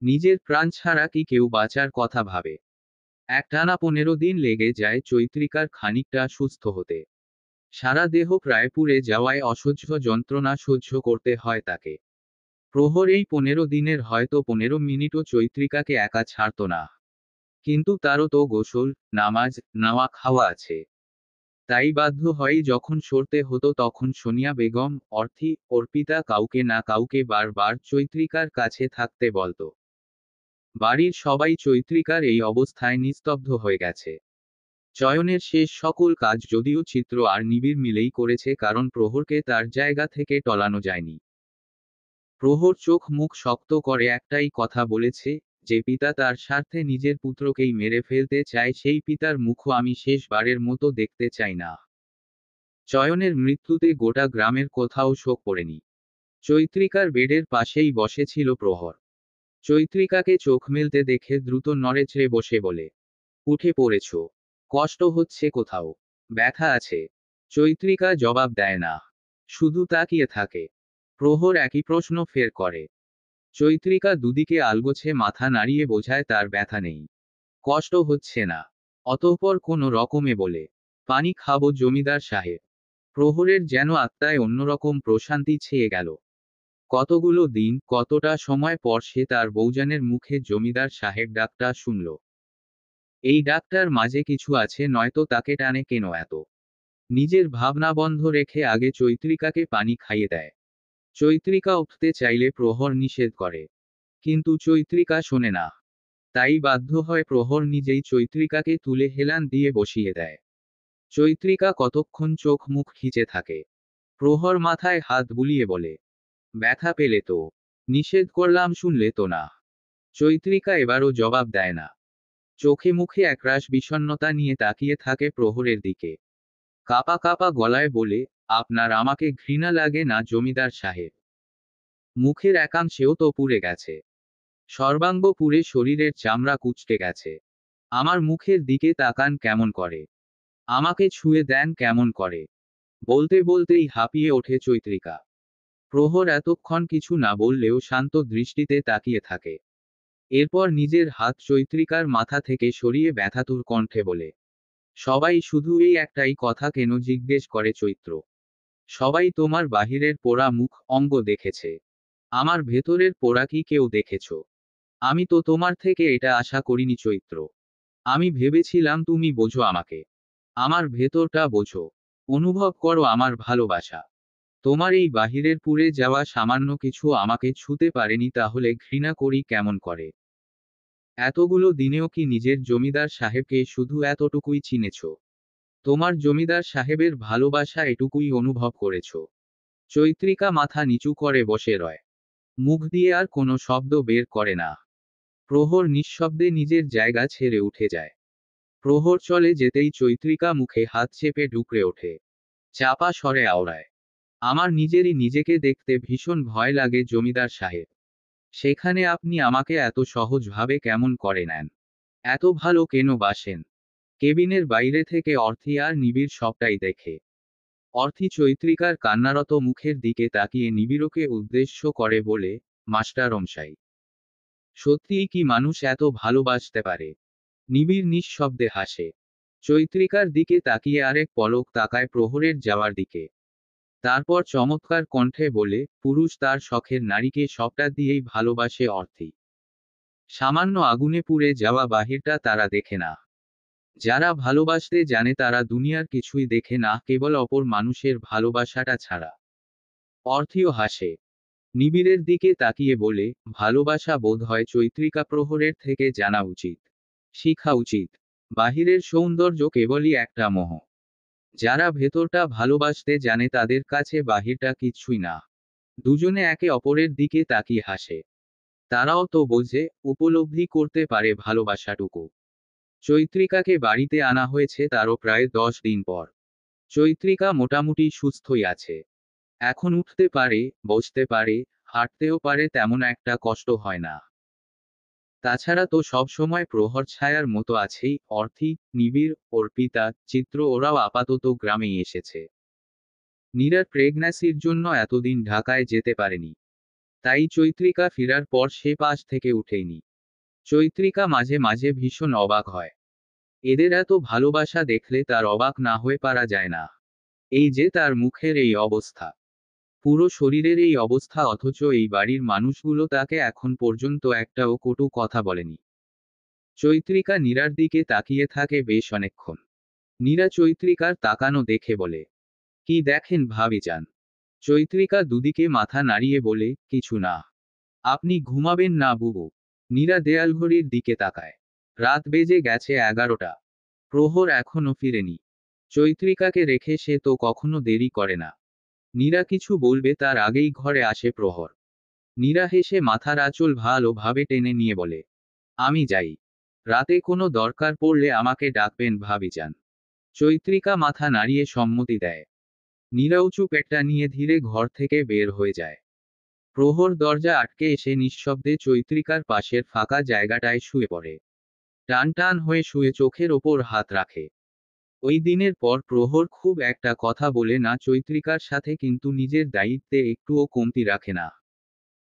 নিজের প্রাণ ছাড়া কি কেউ বাঁচার কথা ভাবে? একটানা 15 দিন লেগে যায় চৈত্রিকার খানিকটা সুস্থ হতে। সারা দেহ প্রায় পুড়ে যাওয়ায় অসহ্য যন্ত্রণা সহ্য করতে হয় তাকে। প্রহর এই 15 দিনের হয়তো 15 মিনিটও চৈত্রিকাকে একা ছাড়ত না। কিন্তু তারও তো গোসল, নামাজ, নাওয়া খাওয়া আছে। তাই বাধ্য হয়েই যখন সরতে হতো, তখন সোনিয়া বেগম, অর্থী, অর্পিতা কাউকে না কাউকে বারবার চৈত্রিকার কাছে থাকতে বলতো। বাড়ির সবাই চৈত্রিকার এই অবস্থায় নিস্তব্ধ হয়ে গেছে। চয়নের শেষ সকল কাজ যদিও চিত্র আর নিবিড় মিলেই করেছে, কারণ প্রহরকে তার জায়গা থেকে টলানো যায়নি। প্রহর চোখ মুখ শক্ত করে একটাই কথা বলেছে, যে পিতা তার স্বার্থে নিজের পুত্রকেই মেরে ফেলতে চায়, সেই পিতার মুখও আমি শেষবারের মতো দেখতে চাই না। চয়নের মৃত্যুতে গোটা গ্রামের কোথাও শোক পড়েনি। চৈত্রিকার বেডের পাশেই বসেছিল প্রহর। চৈত্রিকাকে চোখ মেলতে দেখে দ্রুত নড়েচড়ে বসে বলে, উঠে পড়েছ? কষ্ট হচ্ছে কোথাও? ব্যথা আছে? চৈত্রিকা জবাব দেয় না, শুধু তাকিয়ে থাকে। প্রহর একই প্রশ্ন ফের করে। চৈত্রিকা দুদিকে আলগোছে মাথা নাড়িয়ে বোঝায় তার ব্যথা নেই, কষ্ট হচ্ছে না। অতঃপর কোনো রকমে বলে, পানি খাবো জমিদার সাহেব। প্রহরের যেন আত্মায় অন্যরকম প্রশান্তি ছেয়ে গেল। কতগুলো দিন, কতটা সময় পর সে তার বউজানের মুখে জমিদার সাহেব ডাকটা শুনল। এই ডাকটার মাঝে কিছু আছে, নয়তো তাকে টানে কেন এত? নিজের ভাবনা বন্ধ রেখে আগে চৈত্রিকাকে পানি খাইয়ে দেয়। চৈত্রিকা উঠতে চাইলে প্রহর নিষেধ করে, কিন্তু চৈত্রিকা শোনে না। তাই বাধ্য হয় প্রহর নিজেই চৈত্রিকাকে তুলে হেলান দিয়ে বসিয়ে দেয়। চৈত্রিকা কতক্ষণ চোখ মুখ খিচে থাকে। প্রহর মাথায় হাত বুলিয়ে বলে, ব্যথা পেলে তো? নিষেধ করলাম শুনলে তো না। চৈত্রিকা এবারও জবাব দেয় না। চোখে মুখে একরাশ বিষণ্ণতা নিয়ে তাকিয়ে থাকে প্রহরের দিকে। কাপা কাপা গলায় বলে, আপনার আমাকে ঘৃণা লাগে না জমিদার সাহেব? মুখের একাংশেও তো পুড়ে গেছে। সর্বাঙ্গ পুড়ে শরীরের চামড়া কুঁচকে গেছে। আমার মুখের দিকে তাকান কেমন করে? আমাকে ছুঁয়ে দেন কেমন করে? বলতে বলতেই হাঁপিয়ে ওঠে চৈত্রিকা। প্রহর এতক্ষণ কিছু না বললেও শান্ত দৃষ্টিতে তাকিয়ে থাকে। এরপর নিজের হাত চৈত্রিকার মাথা থেকে সরিয়ে ব্যথাতুর কণ্ঠে বলে, সবাই শুধু এই একটাই কথা কেন জিজ্ঞেস করে চৈত্র? সবাই তোমার বাহিরের পোড়া মুখ অঙ্গ দেখেছে, আমার ভেতরের পোড়া কি কেউ দেখেছ? আমি তো তোমার থেকে এটা আশা করিনি চৈত্র। আমি ভেবেছিলাম তুমি বোঝো আমাকে। আমার ভেতরটা বোঝো। অনুভব করো আমার ভালোবাসা। তোমার এই বাহিরের পুড়ে যাওয়া সামান্য কিছু আমাকে ছুতে পারেনি, তাহলে ঘৃণা করি কেমন করে? এতগুলো দিনেও কি নিজের জমিদার সাহেবকে শুধু এতটুকুই চিনেছ? তোমার জমিদার সাহেবের ভালোবাসা এটুকুই অনুভব করেছ? চৈত্রিকা মাথা নিচু করে বসে রয়। মুখ দিয়ে আর কোনো শব্দ বের করে না। প্রহর নিঃশব্দে নিজের জায়গা ছেড়ে উঠে যায়। প্রহর চলে যেতেই চৈত্রিকা মুখে হাত চেপে ডুকরে ওঠে। চাপা স্বরে আওড়ায়, আমার নিজেরই নিজেকে দেখতে ভীষণ ভয় লাগে জমিদার সাহেব। সেখানে আপনি আমাকে এত সহজভাবে কেমন করে নেন? এত ভালো কেন বাসেন? কেবিনের বাইরে থেকে অর্থী আর নিবিড় সবটাই দেখে। অর্থী চৈত্রিকার কান্নারত মুখের দিকে তাকিয়ে নিবিড়কে উদ্দেশ্য করে বলে, মাস্টারমশাই, সত্যিই কি মানুষ এত ভালোবাসতে পারে? নিবিড় নিঃশব্দে হাসে। চৈত্রিকার দিকে তাকিয়ে আরেক পলক তাকায় প্রহরের যাওয়ার দিকে। তারপর চমৎকার কণ্ঠে বলে, পুরুষ তার শখের নারীকে সবটা দিয়েই ভালোবাসে অর্থী। সামান্য আগুনে পুড়ে যাওয়া বাহিরটা তারা দেখে না। যারা ভালোবাসতে জানে তারা দুনিয়ার কিছুই দেখে না, কেবল অপর মানুষের ভালোবাসাটা ছাড়া। অর্থীও হাসে। নিবিড়ের দিকে তাকিয়ে বলে, ভালোবাসা বোধ হয় চৈত্রিকা প্রহরের থেকে জানা উচিত, শিখা উচিত। বাহিরের সৌন্দর্য কেবলই একটা মোহ। যারা ভেতরটা ভালোবাসতে জানে তাদের কাছে বাহিরটা কিচ্ছুই না। দুজনে একে অপরের দিকে তাকিয়ে হাসে। তারাও তো বোঝে, উপলব্ধি করতে পারে ভালোবাসাটুকু। চৈত্রিকাকে বাড়িতে আনা হয়েছে তারও প্রায় 10 দিন পর। চৈত্রিকা মোটামুটি সুস্থই আছে। এখন উঠতে পারে, বসতে পারে, হাঁটতেও পারে, তেমন একটা কষ্ট হয় না। তাছাড়া তো সবসময় প্রহর ছায়ার মতো আছেই। অর্থী, নিবিড়, অর্পিতা, চিত্র ওরাও আপাতত গ্রামেই এসেছে। নীরার প্রেগন্যান্সির জন্য এতদিন ঢাকায় যেতে পারেনি। তাই চৈত্রিকা ফেরার পর সে পাশ থেকে উঠেনি। চৈত্রিকা মাঝে মাঝে ভীষণ অবাক হয়। এদের এত ভালোবাসা দেখলে তার অবাক না হয়ে পারা যায় না। এই যে তার মুখের এই অবস্থা, পুরো শরীরের এই অবস্থা, অথচ এই বাড়ির মানুষগুলো তাকে এখন পর্যন্ত একটাও কটু কথা বলেনি। চৈত্রিকা নীরার দিকে তাকিয়ে থাকে বেশ অনেকক্ষণ। নীরা চৈত্রিকার তাকানো দেখে বলে, কি দেখেন ভাবিজান? চৈত্রিকা দুদিকে মাথা নাড়িয়ে বলে, কিছু না। আপনি ঘুমাবেন না বুবু? নীরা দেয়ালঘড়ির দিকে তাকায়। রাত বেজে গেছে 11টা। প্রহর এখনো ফিরেনি। চৈত্রিকাকে রেখে সে তো কখনো দেরি করে না। নীরা কিছু বলবে তার আগেই ঘরে আসে প্রহর। নীরা হেসে মাথার আঁচল ভালোভাবে টেনে নিয়ে বলে, আমি যাই। রাতে কোনো দরকার পড়লে আমাকে ডাকবেন ভাবিজান। চৈত্রিকা মাথা নাড়িয়ে সম্মতি দেয়। নীরা উঁচু পেটটা নিয়ে ধীরে ঘর থেকে বের হয়ে যায়। প্রহর দরজা আটকে এসে নিঃশব্দে চৈত্রিকার পাশের ফাঁকা জায়গাটায় শুয়ে পড়ে। টান টান হয়ে শুয়ে চোখের ওপর হাত রাখে। ওই দিনের পর প্রহর খুব একটা কথা বলে না চৈত্রিকার সাথে, কিন্তু নিজের দায়িত্বে একটুও কমতি রাখে না।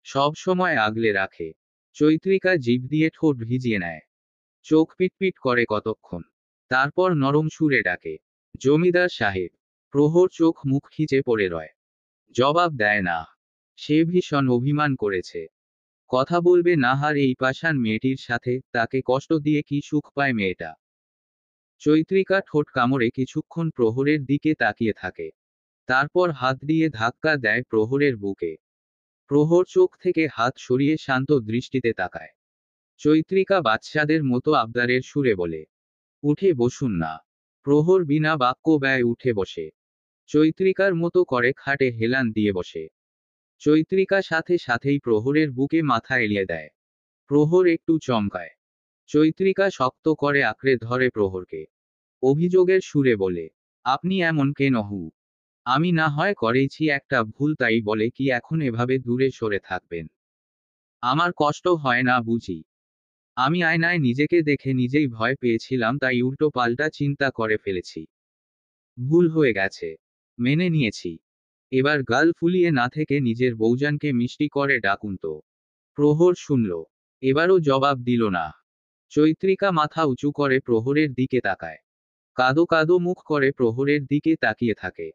সব সময় আগলে রাখে। চৈত্রিকা জিভ দিয়ে ঠোঁট ভিজিয়ে নেয়। চোখ পিটপিট করে কতক্ষণ। তারপর নরম সুরে ডাকে, জমিদার সাহেব। প্রহর চোখ মুখ খিচে পড়ে রয়। জবাব দেয় না। সে ভীষণ অভিমান করেছে। কথা বলবে না আর এই পাষাণ মেয়েটির সাথে, তাকে কষ্ট দিয়ে কি সুখ পায় মেয়েটা? চৈত্রিকা ঠোঁট কামড়ে কিছুক্ষণ প্রহরের দিকে তাকিয়ে থাকে। তারপর হাত দিয়ে ধাক্কা দেয় প্রহরের বুকে। প্রহর চোখ থেকে হাত সরিয়ে শান্ত দৃষ্টিতে তাকায়। চৈত্রিকা বাচ্চাদের মতো আবদারের সুরে বলে, উঠে বসুন না। প্রহর বিনা বাক্য ব্যয় উঠে বসে। চৈত্রিকার মতো করে খাটে হেলান দিয়ে বসে। চৈত্রিকা সাথে সাথেই প্রহরের বুকে মাথা এলিয়ে দেয়। প্রহর একটু চমকায়। চৈত্রিকা শক্ত করে আঁকড়ে ধরে প্রহরকে। অভিযোগের সুরে বলে, আপনি এমন কেন হু? আমি না হয় করেছি একটা ভুল, তাই বলে কি এখন এভাবে দূরে সরে থাকবেন? আমার কষ্ট হয় না বুঝি? আমি আয়নায় নিজেকে দেখে নিজেই ভয় পেয়েছিলাম, তাই উল্টো পাল্টা চিন্তা করে ফেলেছি। ভুল হয়ে গেছে। মেনে নিয়েছি। এবার গাল ফুলিয়ে না থেকে নিজের বউজানকে মিষ্টি করে ডাকুন তো। প্রহর শুনল। এবারও জবাব দিল না। চৈত্রিকা মাথা উঁচু করে প্রহরের দিকে তাকায়। কাদো কাদো মুখ করে প্রহরের দিকে তাকিয়ে থাকে।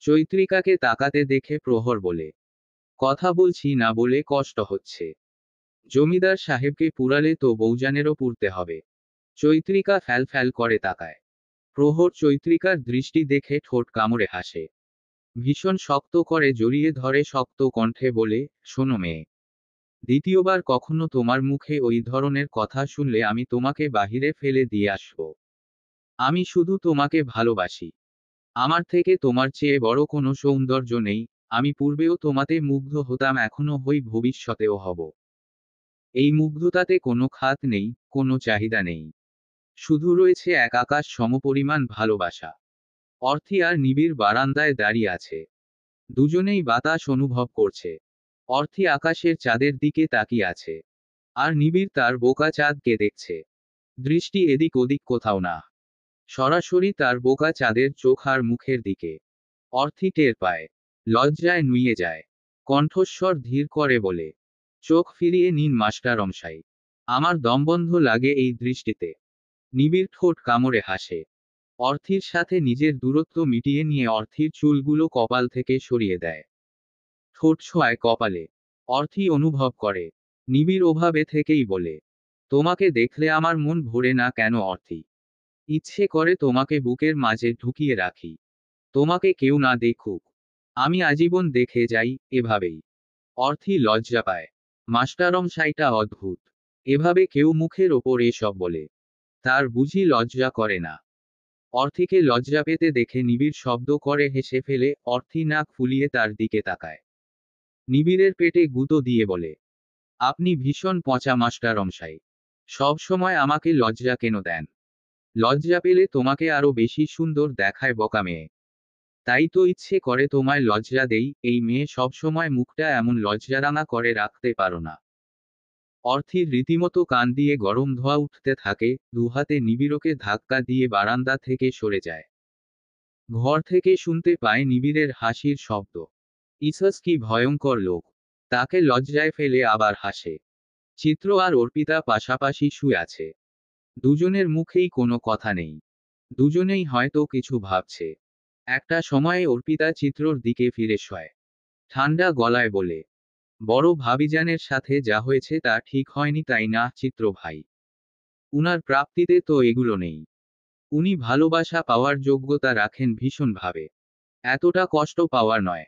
চৈত্রিকাকে তাকাতে দেখে প্রহর বলে, কথা বলছি না বলে কষ্ট হচ্ছে। জমিদার সাহেবকে পুরালে তো বউজানেরও পুরতে হবে। চৈত্রিকা ফ্যাল ফ্যাল করে তাকায়। প্রহর চৈত্রিকার দৃষ্টি দেখে ঠোঁট কামড়ে হাসে। ভীষণ শক্ত করে জড়িয়ে ধরে শক্ত কণ্ঠে বলে, শোনো মেয়ে, দ্বিতীয়বার কখনো তোমার মুখে ওই ধরনের কথা শুনলে আমি তোমাকে বাহিরে ফেলে দিয়ে আসব। আমি শুধু তোমাকে ভালোবাসি। আমার থেকে তোমার চেয়ে বড় কোনো সৌন্দর্য নেই। আমি পূর্বেও তোমাতে মুগ্ধ হতাম, এখনো হই, ভবিষ্যতেও হব। এই মুগ্ধতাতে কোনো খাত নেই, কোনো চাহিদা নেই। শুধু রয়েছে এক আকাশ সমপরিমাণ ভালোবাসা। অর্থী আর নিবিড় বারান্দায় দাঁড়িয়ে আছে। দুজনেই বাতাস অনুভব করছে। অর্থী আকাশের চাঁদের দিকে তাকিয়ে আছে। আর নিবিড় তার বোকা চাঁদকে দেখছে। দৃষ্টি এদিক ওদিক কোথাও না। সরাসরি তার বোকা চাঁদের চোখ আর মুখের দিকে। অর্থি টের পায়, লজ্জায় নুয়ে যায়, কণ্ঠস্বর ধীর করে বলে, চোখ ফিরিয়ে নিন মাস্টারমশাই, আমার দমবন্ধ লাগে এই দৃষ্টিতে। নিবিড় ঠোঁট কামড়ে হাসে। অর্থির সাথে নিজের দূরত্ব মিটিয়ে নিয়ে অর্থির চুলগুলো কপাল থেকে সরিয়ে দেয়। ঠোঁট ছোঁয়ায় কপালে। অর্থি অনুভব করে, নিবিড় ওভাবে থেকেই বলে, তোমাকে দেখলে আমার মন ভরে না কেন অর্থি? ইচ্ছে করে তোমাকে বুকের মাঝে ঢুকিয়ে রাখি, তোমাকে কেউ না দেখুক, আমি আজীবন দেখে যাই এভাবেই। অর্থি লজ্জা পায়। মাস্টারমশাইটা অদ্ভুত, এভাবে কেউ মুখের ওপর এসব বলে? তার বুঝি লজ্জা করে না? অর্থিকে লজ্জা পেতে দেখে নিবিড় শব্দ করে হেসে ফেলে। অর্থি নাক ফুলিয়ে তার দিকে তাকায়। নিবিড়ের পেটে গুঁতো দিয়ে বলে, আপনি ভীষণ পচা মাস্টারমশাই, সব সময় আমাকে লজ্জা কেন দেন? লজ্জা পেলে তোমাকে আরো বেশি সুন্দর দেখায় বোকা মেয়ে। তাই তো ইচ্ছে করে তোমায় লজ্জা দেই, এই মেয়ে সবসময় মুখটা এমন লজ্জারাঙা করে রাখতে পারো না। অর্থির রীতিমতো কান দিয়ে গরম ধোঁয়া উঠতে থাকে, দুহাতে নিবিড়কে ধাক্কা দিয়ে বারান্দা থেকে সরে যায়। ঘর থেকে শুনতে পায় নিবিড়ের হাসির শব্দ। ইসস কি ভয়ঙ্কর লোক, তাকে লজ্জায় ফেলে আবার হাসে। চিত্র আর অর্পিতা পাশাপাশি শুয়ে আছে। দুজনের মুখেই কোনো কথা নেই। দুজনেই হয়তো কিছু ভাবছে। একটা সময়ে অর্পিতা চিত্রর দিকে ফিরে শোয়। ঠান্ডা গলায় বলে, বড় ভাবিজানের সাথে যা হয়েছে তা ঠিক হয়নি তাই না চিত্র ভাই? উনার প্রাপ্তিতে তো এগুলো নেই। উনি ভালোবাসা পাওয়ার যোগ্যতা রাখেন ভীষণভাবে। এতটা কষ্ট পাওয়ার নয়।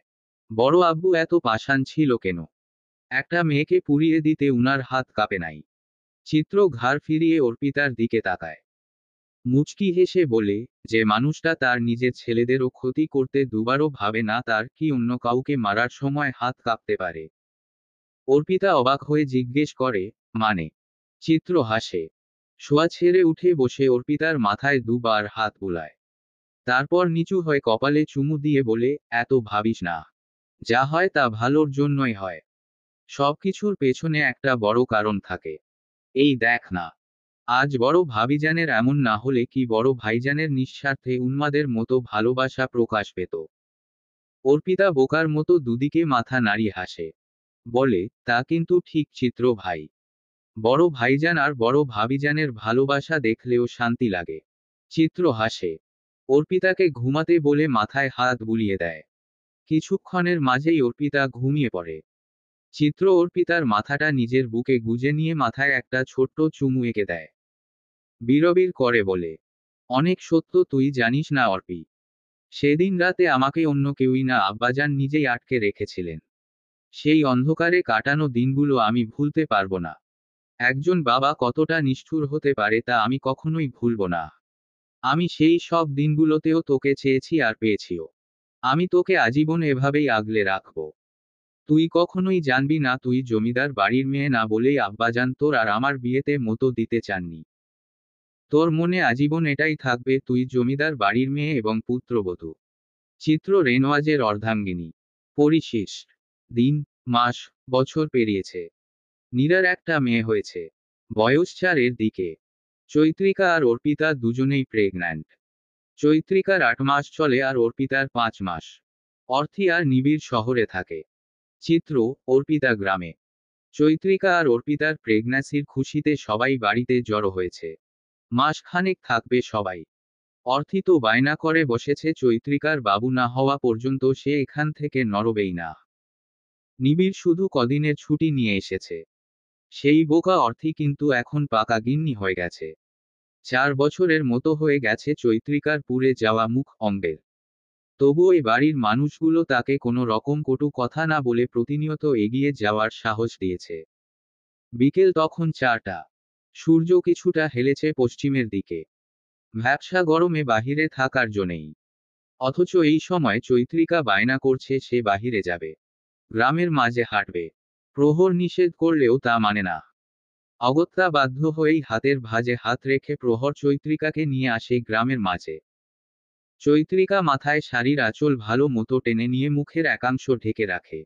বড় আব্বু এত পাষাণ ছিল কেন? একটা মেয়েকে পুড়িয়ে দিতে উনার হাত কাঁপে নাই। চিত্র ঘাড় ফিরিয়ে অর্পিতার দিকে তাকায়। মুচকি হেসে বলে, যে মানুষটা তার নিজের ছেলেদেরও ক্ষতি করতে দুবারও ভাবে না তার কি অন্য কাউকে মারার সময় হাত কাঁপতে পারে? অর্পিতা অবাক হয়ে জিজ্ঞেস করে, মানে? চিত্র হাসে। শোয়া ছেড়ে উঠে বসে অর্পিতার মাথায় দুবার হাত বুলায়। তারপর নিচু হয়ে কপালে চুমু দিয়ে বলে, এত ভাবিস না। যা হয় তা ভালোর জন্যই হয়। সবকিছুর পেছনে একটা বড় কারণ থাকে। এই দেখ না, আজ বড় ভাবিজানের এমন না হলে কি বড় ভাইজানের নিঃস্বার্থে উন্মাদের মতো ভালোবাসা প্রকাশ পেত? অর্পিতা বোকার মতো দুদিকে মাথা নাড়িয়ে হাসে। বলে, তা কিন্তু ঠিক চিত্র ভাই। বড় ভাইজান আর বড় ভাবিজানের ভালোবাসা দেখলেও শান্তি লাগে। চিত্র হাসে। অর্পিতাকে ঘুমাতে বলে মাথায় হাত বুলিয়ে দেয়। কিছুক্ষণের মাঝেই অর্পিতা ঘুমিয়ে পড়ে। চিত্র অর্পিতার মাথাটা নিজের বুকে গুজে নিয়ে মাথায় একটা ছোট্ট চুমু এঁকে দেয়। বিড়বিড় করে বলে, অনেক সত্য তুই জানিস না অর্পি। সেদিন রাতে আমাকে অন্য কেউই না আব্বাজান নিজেই আটকে রেখেছিলেন। সেই অন্ধকারে কাটানো দিনগুলো আমি ভুলতে পারবো না। একজন বাবা কতটা নিষ্ঠুর হতে পারে তা আমি কখনোই ভুলব না। আমি সেই সব দিনগুলোতেও তোকে চেয়েছি আর পেয়েছিও। আমি তোকে আজীবন এভাবেই আগলে রাখবো। তুই কখনোই জানবি না তুই জমিদার বাড়ির মেয়ে না বলেই আব্বাজান তোর আর আমার বিয়েতে মতো দিতে চাননি। তোর মনে আজীবন এটাই থাকবে তুই জমিদার বাড়ির মেয়ে এবং পুত্রবধূ। চিত্র রেনওয়াজের অর্ধাঙ্গিনী। পরিশেষ। দিন, মাস, বছর পেরিয়েছে। নীরার একটা মেয়ে হয়েছে। বয়স 4 দিকে। চৈত্রিকা আর অর্পিতা দুজনেই প্রেগন্যান্ট। চৈত্রিকার 8 মাস চলে আর অর্পিতার 5 মাস। অর্থি আর নিবিড় শহরে থাকে। চিত্র, অর্পিতা গ্রামে। চৈত্রিকা আর অর্পিতার প্রেগন্যান্সির খুশিতে সবাই বাড়িতে জড়ো হয়েছে। মাসখানেক থাকবে সবাই। অর্থি তো বায়না করে বসেছে চৈত্রিকার বাবু না হওয়া পর্যন্ত সে এখান থেকে নড়বেই না। নিবিড় শুধু কদিনের ছুটি নিয়ে এসেছে। সেই বোকা অর্থি কিন্তু এখন পাকা গিন্নি হয়ে গেছে। 4 বছরের মতো হয়ে গেছে চৈত্রিকার পুড়ে যাওয়া মুখ অঙ্গের। তবুও এই বাড়ির মানুষগুলো তাকে কোনো রকম কটু কথা না বলে প্রতিনিয়ত এগিয়ে যাওয়ার সাহস দিয়েছে। বিকেল তখন 4টা। সূর্য কিছুটা হেলেছে পশ্চিমের দিকে। ভ্যাপসা গরমে বাহিরে থাকার জন্যেই। অথচ এই সময় চৈত্রিকা বায়না করছে সে বাহিরে যাবে। গ্রামের মাঝে হাঁটবে। প্রহর নিষেধ করলেও তা মানে না। অগত্যা বাধ্য হয়েই হাতের ভাঁজে হাত রেখে প্রহর চৈত্রিকাকে নিয়ে আসে গ্রামের মাঝে। চৈত্রিকা মাথায় শাড়ির আঁচল ভালো মতো টেনে নিয়ে মুখের একাংশ ঢেকে রাখে।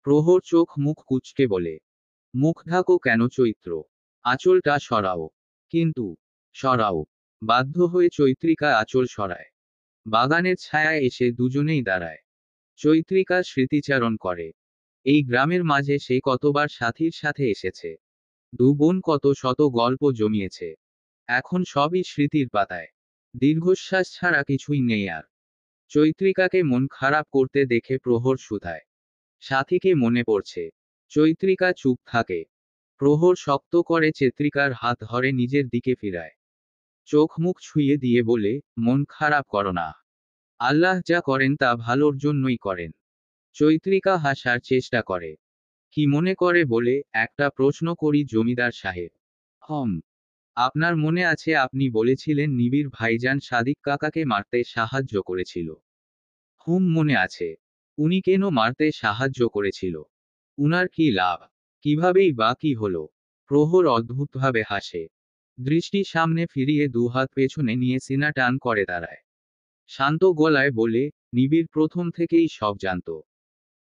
প্রহর চোখ মুখ কুঁচকে বলে, মুখ ঢাকো কেন চৈত্র? আঁচলটা সরাও। কিন্তু, সরাও। বাধ্য হয়ে চৈত্রিকা আঁচল সরায়। বাগানের ছায়ায় এসে দুজনেই দাঁড়ায়। চৈত্রিকা স্মৃতিচারণ করে। এই গ্রামের মাঝে সে কতবার সাথীর সাথে এসেছে। দু বোন কত শত গল্প জমিয়েছে। এখন সবই স্মৃতির পাতায়। দীর্ঘশ্বাস ছাড়া কিছুই নেই আর। চৈত্রিকাকে মন খারাপ করতে দেখে প্রহর শুধায়, সাথীকে মনে পড়ছে। চৈত্রিকা চুপ থাকে। প্রহর শক্ত করে চৈত্রিকার হাত ধরে নিজের দিকে ফিরায়। চোখ মুখ ছুঁয়ে দিয়ে বলে, মন খারাপ করো না। আল্লাহ যা করেন তা ভালোর জন্যই করেন। চৈত্রিকা হাসার চেষ্টা করে। কি মনে করে বলে, একটা প্রশ্ন করি জমিদার সাহেব। হম। আপনার মনে আছে আপনি বলেছিলেন নিবিড় ভাইজান সাদিক কাকাকে মারতে সাহায্য করেছিল? হুম, মনে আছে। উনি কেন মারতে সাহায্য করেছিল? উনার কি লাভ? কিভাবেই বা কি হলো? প্রহর অদ্ভুতভাবে হাসে। দৃষ্টি সামনে ফিরিয়ে দুহাত পেছনে নিয়ে সিনা টান করে দাঁড়ায়। শান্ত গলায় বলে, নিবিড় প্রথম থেকেই সব জানতো।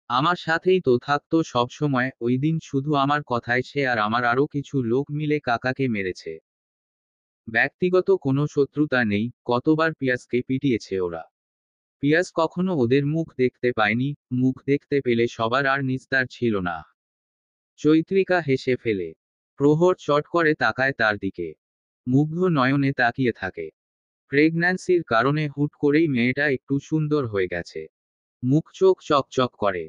আমার সাথেই তো থাকতো সব সময়। ওই দিন শুধু আমার কথায় সে আর আমার আরো কিছু লোক মিলে কাকাকে মেরেছে। ব্যক্তিগত কোনো শত্রুতা নেই, কতবার পিয়াসকে পিটিয়েছে ওরা। পিয়াস কখনো ওদের মুখ দেখতে পায়নি, মুখ দেখতে পেলে সবার আর নিস্তার ছিল না। চৈত্রিকা হেসে ফেলে। প্রহর চট করে তাকায় তার দিকে। মুগ্ধ নয়নে তাকিয়ে থাকে। প্রেগন্যান্সির কারণে হুট করেই মেয়েটা একটু সুন্দর হয়ে গেছে। মুখ চোখ চকচক করে।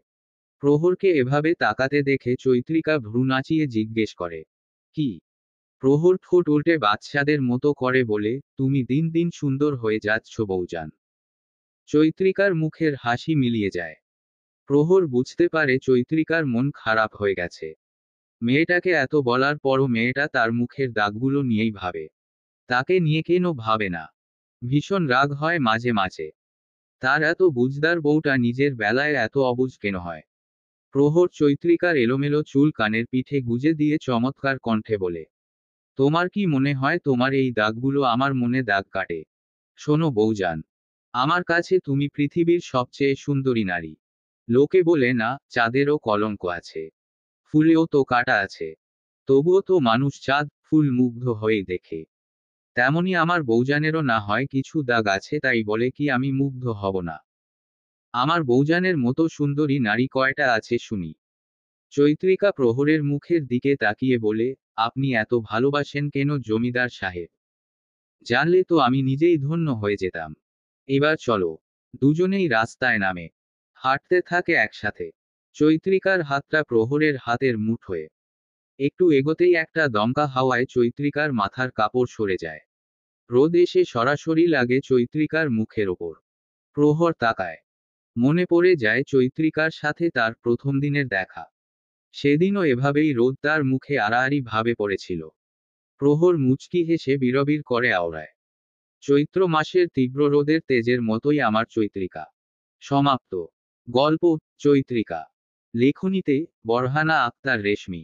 প্রহরকে এভাবে তাকাতে দেখে চৈত্রিকা ভ্রু নাচিয়ে জিজ্ঞেস করে, কি? প্রহর ঠোঁট উল্টে বাচ্চাদের মতো করে বলে, তুমি দিন দিন সুন্দর হয়ে যাচ্ছ বউজান। চৈত্রিকার মুখের হাসি মিলিয়ে যায়। প্রহর বুঝতে পারে চৈত্রিকার মন খারাপ হয়ে গেছে। মেয়েটাকে এত বলার পরও মেয়েটা তার মুখের দাগগুলো নিয়েই ভাবে। তাকে নিয়ে কেন ভাবে না? ভীষণ রাগ হয় মাঝে মাঝে। তার এত বুঝদার বউটা নিজের বেলায় এত অবুঝ কেন হয়? প্রহর চৈত্রিকার এলোমেলো চুল কানের পিঠে গুজে দিয়ে চমৎকার কণ্ঠে বলে, তোমার কি মনে হয় তোমার এই দাগগুলো আমার মনে দাগ কাটে? শোনো বউজান, আমার কাছে তুমি পৃথিবীর সবচেয়ে সুন্দরী নারী। লোকে বলে না, চাঁদেরও কলঙ্ক আছে, ফুলেও তো কাটা আছে। তবুও তো মানুষ চাঁদ ফুল মুগ্ধ হয়ে দেখে। তেমনি আমার বউজানেরও না হয় কিছু দাগ আছে, তাই বলে কি আমি মুগ্ধ হব না? আমার বউজানের মতো সুন্দরী নারী কয়টা আছে শুনি? চৈত্রিকা প্রহরের মুখের দিকে তাকিয়ে বলে, আপনি এত ভালোবাসেন কেন জমিদার সাহেব? জানলে তো আমি নিজেই ধন্য হয়ে যেতাম। এবার চলো। দুজনেই রাস্তায় নামে। হাঁটতে থাকে একসাথে। চৈত্রিকার হাতটা প্রহরের হাতের মুঠোয়। একটু এগোতেই একটা দমকা হাওয়ায় চৈত্রিকার মাথার কাপড় সরে যায়। রোদ এসে সরাসরি লাগে চৈত্রিকার মুখের ওপর। প্রহর তাকায়। মনে পড়ে যায় চৈত্রিকার সাথে তার প্রথম দিনের দেখা। সেদিনও এভাবেই রোদ তার মুখে আড়াআড়ি ভাবে পড়েছিল। প্রহর মুচকি হেসে বিড়বিড় করে আওড়ায়, চৈত্র মাসের তীব্র রোদের তেজের মতোই আমার চৈত্রিকা। সমাপ্ত। গল্প চৈত্রিকা। লেখনীতে বরহানা আক্তার রেশমি।